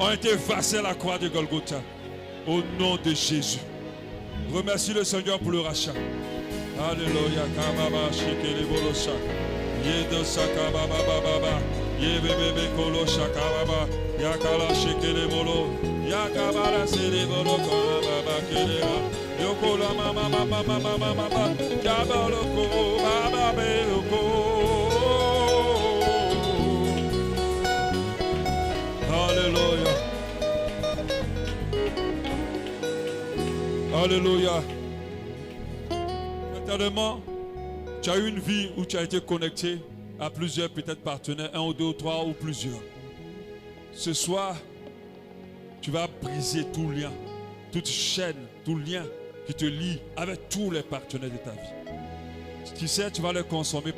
ont été effacées à la croix de Golgotha au nom de Jésus. Remercie le Seigneur pour le rachat. Alléluia. Kababa shikele bolosha. Yedo sakaba baba baba. Yebebe kolo shakaba. Yakala shikele bolo. Yakabara sele bolo baba keleba. Yokola mama mama mama mama. Kabalo ko baba beloko. Alléluia. Alléluia. Certainement, tu as eu une vie où tu as été connecté à plusieurs peut-être partenaires, un ou deux ou trois ou plusieurs. Ce soir, tu vas briser tout lien, toute chaîne, tout lien qui te lie avec tous les partenaires de ta vie. Tu sais, tu vas les consumer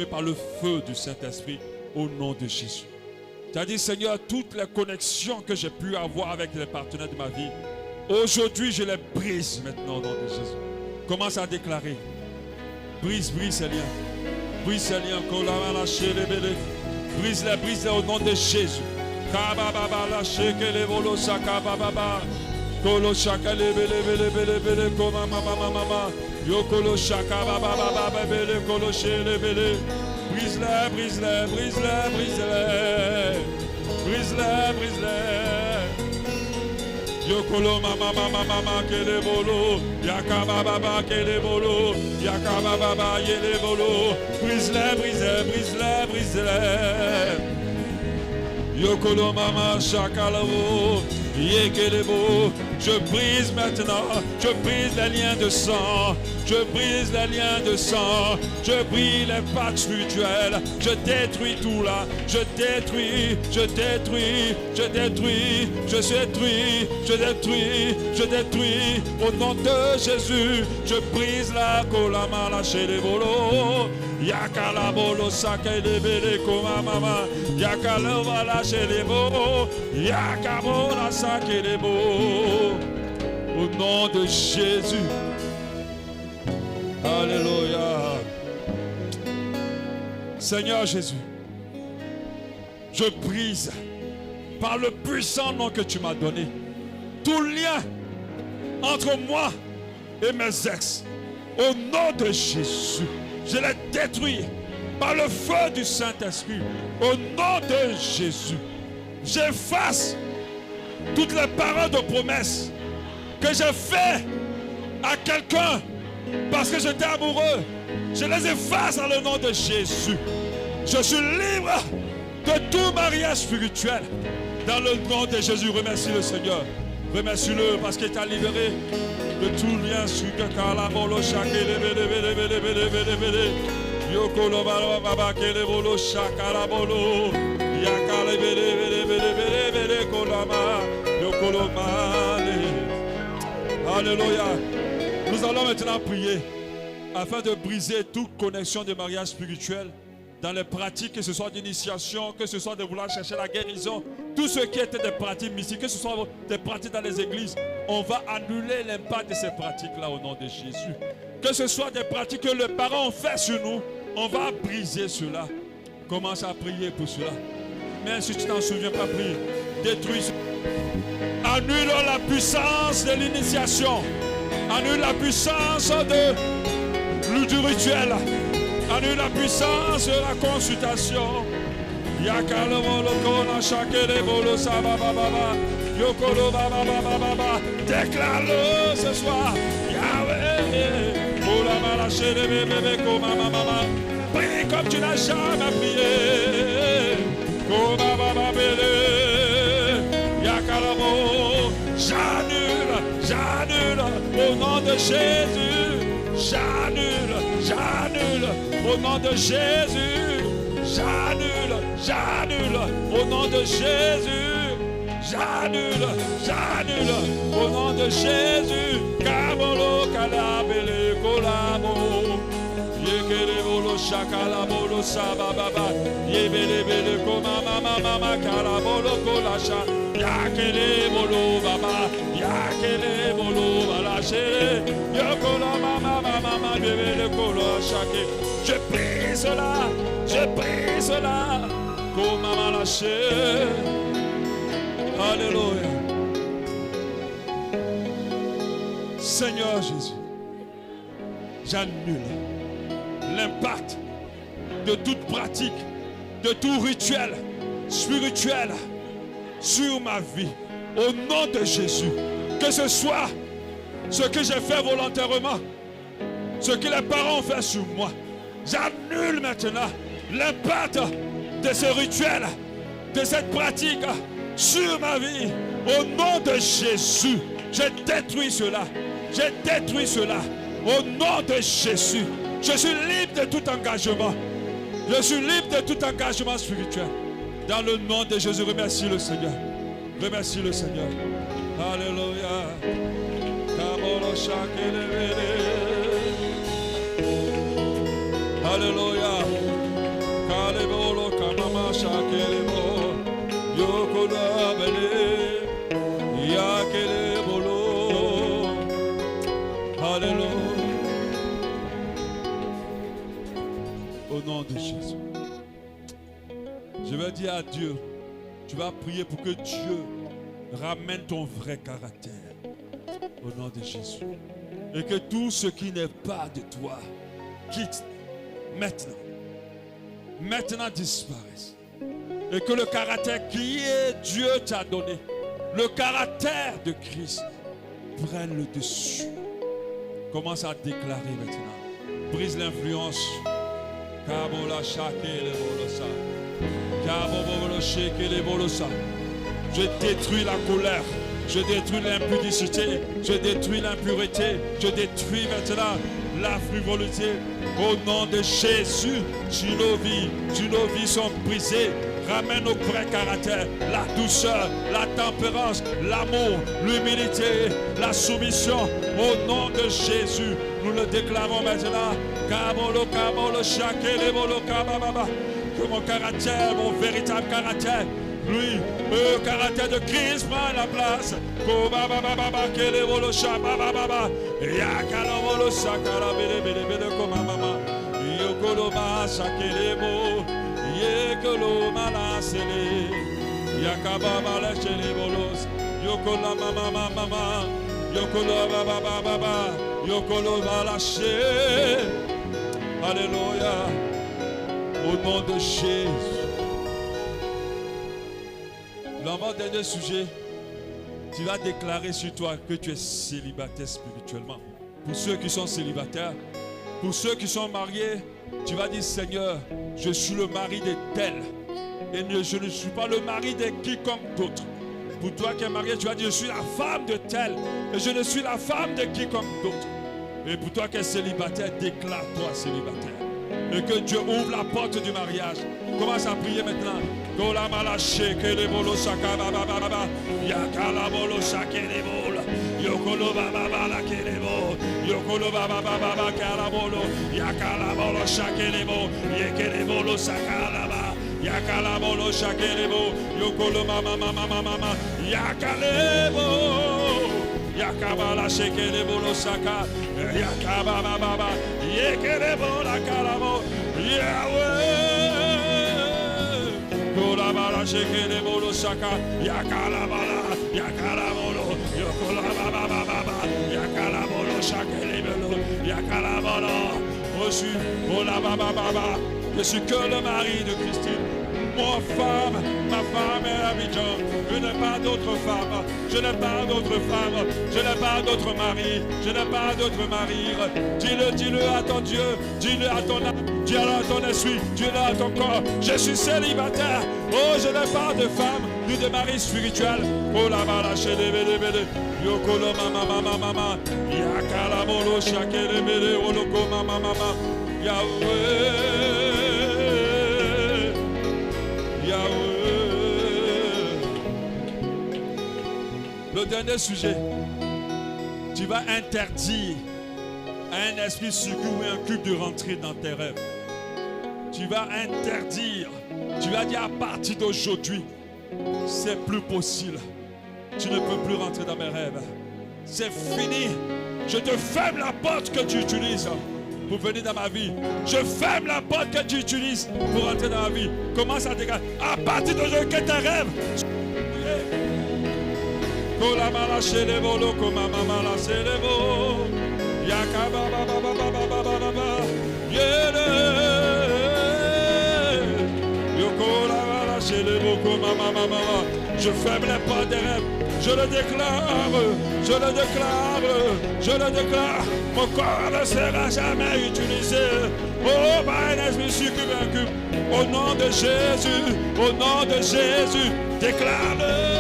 par le feu du Saint-Esprit au nom de Jésus. Tu as dit, Seigneur, toutes les connexions que j'ai pu avoir avec les partenaires de ma vie, aujourd'hui, je les brise maintenant au nom de Jésus. Commence à déclarer. Brise ces liens. Brise ces liens. Brise-les au nom de Jésus. Brise-les. Yokolo mama mama mama kele bolo, yakaba baba kele bolo, yakaba baba yele bolo, brise-les. Yokolo mama shakalavo, yekelebo. Je brise maintenant, je brise les liens de sang, je brise les liens de sang, je brise les pactes spirituels, je détruis tout là, je détruis au nom de Jésus, je brise la kolama chez les bolos, yakala bolo sakele bele koma mama, yakala vala chez les bolos, yakabola sakele bolos. Au nom de Jésus. Alléluia. Seigneur Jésus, je brise par le puissant nom que tu m'as donné tout lien entre moi et mes ex. Au nom de Jésus, je les détruis par le feu du Saint-Esprit. Au nom de Jésus, j'efface toutes les paroles de promesses que j'ai fait à quelqu'un parce que j'étais amoureux. Je les efface dans le nom de Jésus. Je suis libre de tout mariage spirituel. Dans le nom de Jésus, remercie le Seigneur. Remercie-le parce qu'il t'a libéré de tout lien sur le calabolo chakele bele. Yokolo baba kele bolo chakalabolo. Yakale bele kolama. Yokolo male. Alléluia. Nous allons maintenant prier afin de briser toute connexion de mariage spirituel dans les pratiques, que ce soit d'initiation, que ce soit de vouloir chercher la guérison, tout ce qui était des pratiques mystiques, que ce soit des pratiques dans les églises, on va annuler l'impact de ces pratiques-là au nom de Jésus. Que ce soit des pratiques que les parents ont fait sur nous, on va briser cela. Commence à prier pour cela. Mais si tu t'en souviens pas, prie. Détruis. Annule la puissance de l'initiation. Annule la puissance du rituel. Annule la puissance de la consultation. Déclare-le ce soir. Yahweh. Prie comme tu n'as jamais prié. J'annule au nom de Jésus. J'annule au nom de Jésus. J'annule au nom de Jésus. J'annule au nom de Jésus. Kabolo kalabele kolamo. Yekele bolo shakala bolo sababa. Yebele bele koma mama kalabolo kolasha. Yakele bolo baba. Yakele bolo balache. Yokola mama bebele kolashake. Je prie cela. Koma malache. Alléluia. Seigneur Jésus, j'annule l'impact de toute pratique, de tout rituel spirituel sur ma vie. Au nom de Jésus, que ce soit ce que j'ai fait volontairement, ce que les parents ont fait sur moi, j'annule maintenant l'impact de ce rituel, de cette pratique sur ma vie. Au nom de Jésus, je détruis cela. Au nom de Jésus, je suis libre de tout engagement. Je suis libre de tout engagement spirituel. Dans le nom de Jésus, remercie le Seigneur. Remercie le Seigneur. Alléluia. Alléluia. Kalebolo kamama shakelebo. Yokola bele. Yakelebolo. Alléluia. Au nom de Jésus. Je vais dire à Dieu, tu vas prier pour que Dieu ramène ton vrai caractère. Au nom de Jésus. Et que tout ce qui n'est pas de toi quitte maintenant. Maintenant disparaisse. Et que le caractère qui est Dieu t'a donné, le caractère de Christ, prenne le dessus. Commence à déclarer maintenant. Brise l'influence. Je détruis la colère. Je détruis l'impudicité. Je détruis l'impureté. Je détruis maintenant la frivolité. Au nom de Jésus, si nos vies sont brisées, ramène au vrai caractère, la douceur, la tempérance, l'amour, l'humilité, la soumission. Au nom de Jésus, nous le déclarons maintenant. Que mon caractère, mon véritable caractère, lui, le caractère de Christ prend la place. Alléluia. Au nom de Jésus. L'avant-dernier sujet, tu vas déclarer sur toi que tu es célibataire spirituellement. Pour ceux qui sont célibataires, pour ceux qui sont mariés, tu vas dire Seigneur, je suis le mari de tel. Et je ne suis pas le mari de quiconque d'autre. Pour toi qui es marié, tu vas dire, je suis la femme de tel. Et je ne suis la femme de quiconque d'autre. Et pour toi qui es célibataire, déclare-toi célibataire. Et que Dieu ouvre la porte du mariage. Commence à prier maintenant. Yokolo baba bala kelebo, yokolo baba baba karabolo, yakalabolo shakelebo, yekelebo sakalaba, yakalabolo shakelebo, yokolo mama mama mama, yakalebo, yakabala shakelebo saka, yakababa baba, yekelebo la kalabo, Yahweh. Kolabala shekelebo saka, yakalabala, yakalabolo, yokolababa baba, yakalabolo shakelebo, yakalabolo. Je suis que le mari de Christine. Ma femme est Abidjan. Je n'ai pas d'autre femme. Je n'ai pas d'autre femme. Je n'ai pas d'autre mari. Je n'ai pas d'autre mari. Dis-le à ton Dieu. Dis-le à ton âme. Dis-le à ton esprit. Dis-le à ton corps. Je suis célibataire. Oh, je n'ai pas de femme ni de mari spirituel. Oh la bala chez les bébés. Yokolo mama. Yakala molo shakele bele. Oloko mama. Yahweh. Le dernier sujet, tu vas interdire à un esprit succube et un cube de rentrer dans tes rêves. Tu vas interdire, tu vas dire à partir d'aujourd'hui, c'est plus possible. Tu ne peux plus rentrer dans mes rêves. C'est fini. Je te ferme la porte que tu utilises pour venir dans ma vie. Je ferme la porte que tu utilises pour entrer dans ma vie. Commence à dégager. À partir d'aujourd'hui, que tes rêves. Kolamala shelebo loko mama la shelebo. Yakaba baba yele. Yokolamala shelebo mama. Je ferme les portes des rêves. Je le déclare. Mon corps ne sera jamais utilisé. Oh, par un esprit succube vaincu. Au nom de Jésus, déclare-le.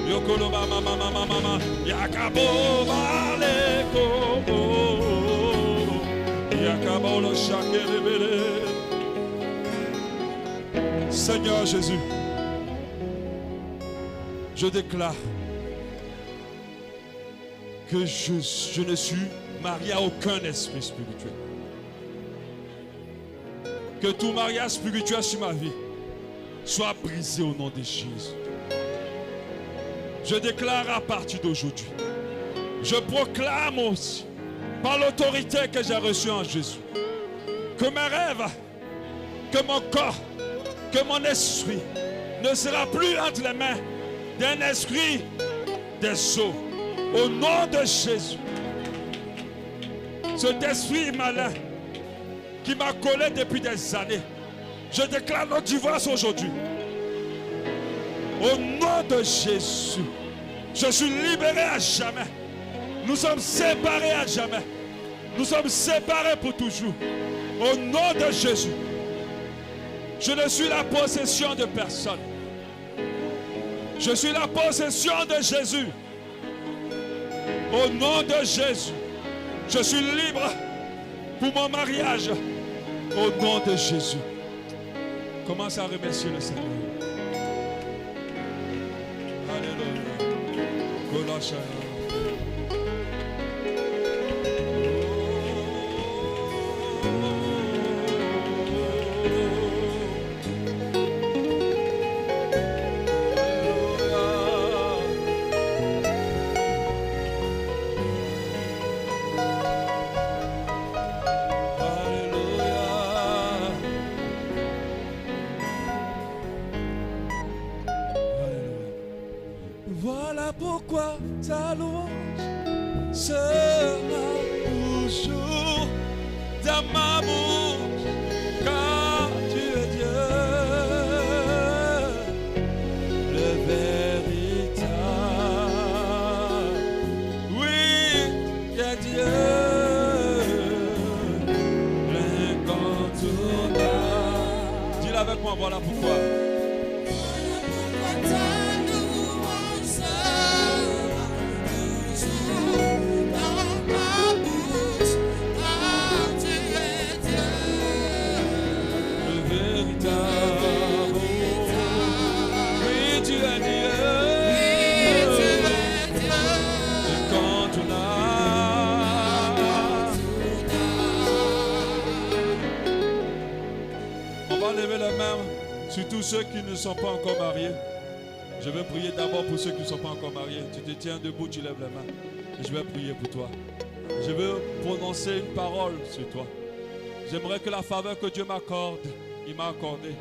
Yokolo mama yakabo vale kobo yakabo lo shakelebele. Seigneur Jésus, je déclare que je ne suis marié à aucun esprit spirituel. Que tout mariage spirituel sur ma vie soit brisé au nom de Jésus. Je déclare à partir d'aujourd'hui, je proclame aussi, par l'autorité que j'ai reçue en Jésus, que mes rêves, que mon corps, que mon esprit ne sera plus entre les mains d'un esprit des eaux. Au nom de Jésus, cet esprit malin qui m'a collé depuis des années, je déclare notre divorce aujourd'hui. Au nom de Jésus, je suis libéré à jamais. Nous sommes séparés à jamais. Nous sommes séparés pour toujours. Au nom de Jésus, je ne suis la possession de personne. Je suis la possession de Jésus. Au nom de Jésus, je suis libre pour mon mariage. Au nom de Jésus. Commence à remercier le Seigneur. Voilà pourquoi ta louange sera toujours dans ma bouche, car voilà pourquoi. Sur tous ceux qui ne sont pas encore mariés, je vais prier d'abord pour ceux qui ne sont pas encore mariés. Tu te tiens debout, tu lèves la main. Et je vais prier pour toi. Je veux prononcer une parole sur toi. J'aimerais que la faveur que Dieu m'accorde, il m'a accordé,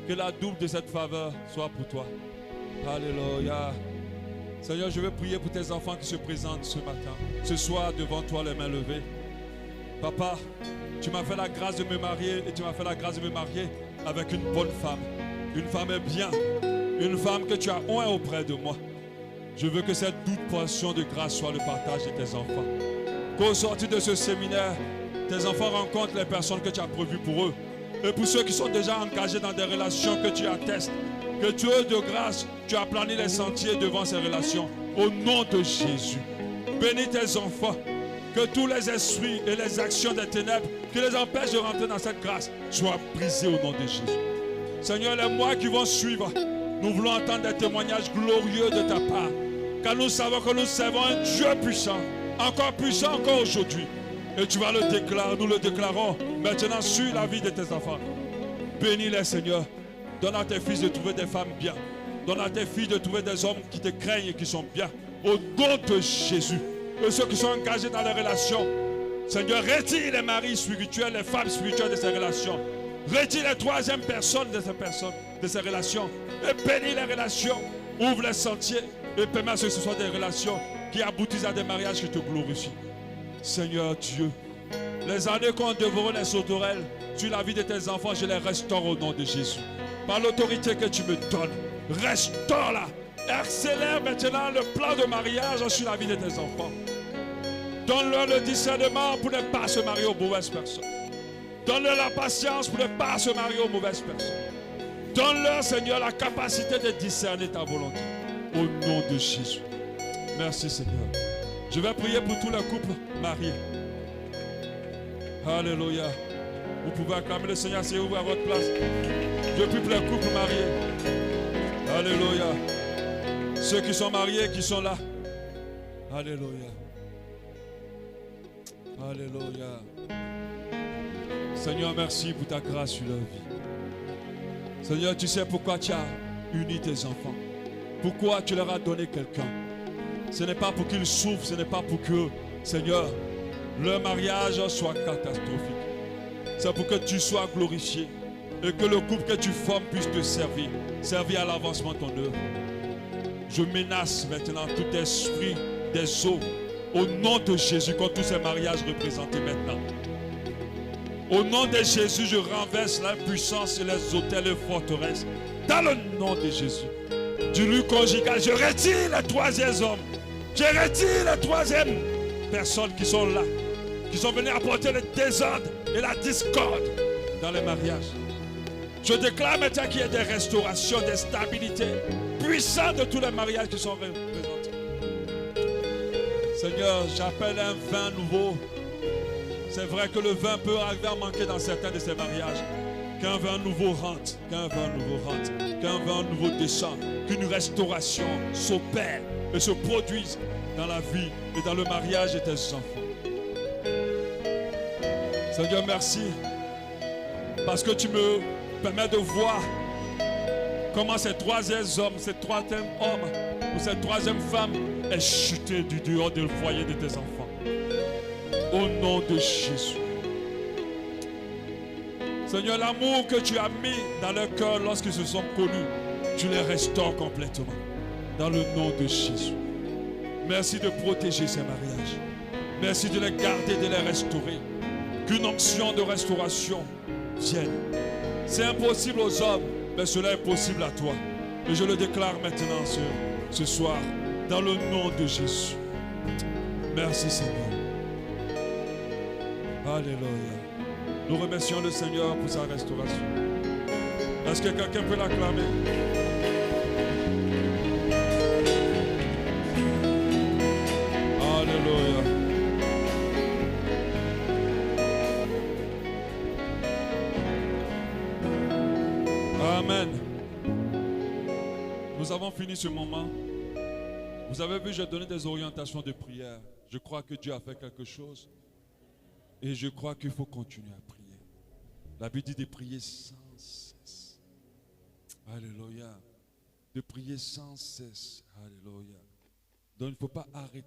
que la double de cette faveur soit pour toi. Alléluia. Seigneur, je veux prier pour tes enfants qui se présentent ce matin, ce soir devant toi, les mains levées. Papa, tu m'as fait la grâce de me marier et tu m'as fait la grâce de me marier avec une bonne femme. Une femme bien. Une femme que tu as oint auprès de moi. Je veux que cette douce portion de grâce soit le partage de tes enfants. Qu'au sortir de ce séminaire, tes enfants rencontrent les personnes que tu as prévues pour eux. Et pour ceux qui sont déjà engagés dans des relations que tu attestes, que Dieu de grâce, tu as plané les sentiers devant ces relations. Au nom de Jésus, bénis tes enfants. Que tous les esprits et les actions des ténèbres qui les empêchent de rentrer dans cette grâce soient brisés au nom de Jésus. Seigneur, les mois qui vont suivre, nous voulons entendre des témoignages glorieux de ta part. Car nous savons que nous servons un Dieu puissant encore aujourd'hui. Et tu vas le déclarer, nous le déclarons maintenant sur la vie de tes enfants. Bénis-les, Seigneur. Donne à tes fils de trouver des femmes bien. Donne à tes filles de trouver des hommes qui te craignent et qui sont bien. Au nom de Jésus. Et ceux qui sont engagés dans les relations, Seigneur, retire les maris spirituels, les femmes spirituelles de ces relations. Retire les troisièmes personnes, de ces relations. Et bénis les relations. Ouvre les sentiers et permets que ce soit des relations qui aboutissent à des mariages qui te glorifient. Seigneur Dieu, les années qu'on dévore les sauterelles sur la vie de tes enfants, je les restaure au nom de Jésus. Par l'autorité que tu me donnes, restaure-la. Accélère maintenant le plan de mariage sur la vie de tes enfants. Donne-leur le discernement pour ne pas se marier aux mauvaises personnes. Donne-leur la patience pour ne pas se marier aux mauvaises personnes. Donne-leur, Seigneur, la capacité de discerner ta volonté. Au nom de Jésus. Merci, Seigneur. Je vais prier pour tous les couples mariés. Alléluia. Vous pouvez acclamer le Seigneur si vous à votre place. Je prie pour les couples mariés. Alléluia. Ceux qui sont mariés, qui sont là. Alléluia. Alléluia. Seigneur, merci pour ta grâce sur leur vie. Seigneur, tu sais pourquoi tu as uni tes enfants. Pourquoi tu leur as donné quelqu'un. Ce n'est pas pour qu'ils souffrent, ce n'est pas pour que, Seigneur, leur mariage soit catastrophique. C'est pour que tu sois glorifié et que le couple que tu formes puisse te servir à l'avancement de ton œuvre. Je menace maintenant tout esprit des eaux au nom de Jésus contre tous ces mariages représentés maintenant. Au nom de Jésus, je renverse l'impuissance et les hôtels et forteresses. Dans le nom de Jésus. Du lieu conjugal, je retire les troisièmes hommes. Je retire les troisièmes personnes qui sont là. Qui sont venues apporter le désordre et la discorde dans les mariages. Je déclare maintenant qu'il y a des restaurations, des stabilités puissantes de tous les mariages qui sont représentés. Seigneur, j'appelle un vin nouveau. C'est vrai que le vin peut arriver à manquer dans certains de ces mariages. Qu'un vin nouveau rentre, qu'un vin nouveau descende, qu'une restauration s'opère et se produise dans la vie et dans le mariage de tes enfants. Seigneur, merci parce que tu me permets de voir comment ces troisième homme ou cette troisième femme est chuté du dehors du foyer de tes enfants. Au nom de Jésus. Seigneur, l'amour que tu as mis dans leur cœur lorsqu'ils se sont connus, tu les restaures complètement. Dans le nom de Jésus. Merci de protéger ces mariages. Merci de les garder, de les restaurer. Qu'une onction de restauration vienne. C'est impossible aux hommes, mais cela est possible à toi. Et je le déclare maintenant ce soir, dans le nom de Jésus. Merci Seigneur. Alléluia. Nous remercions le Seigneur pour sa restauration. Est-ce que quelqu'un peut l'acclamer? Alléluia. Amen. Nous avons fini ce moment. Vous avez vu, j'ai donné des orientations de prière. Je crois que Dieu a fait quelque chose. Et je crois qu'il faut continuer à prier. La Bible dit de prier sans cesse. Alléluia. De prier sans cesse. Alléluia. Donc il ne faut pas arrêter.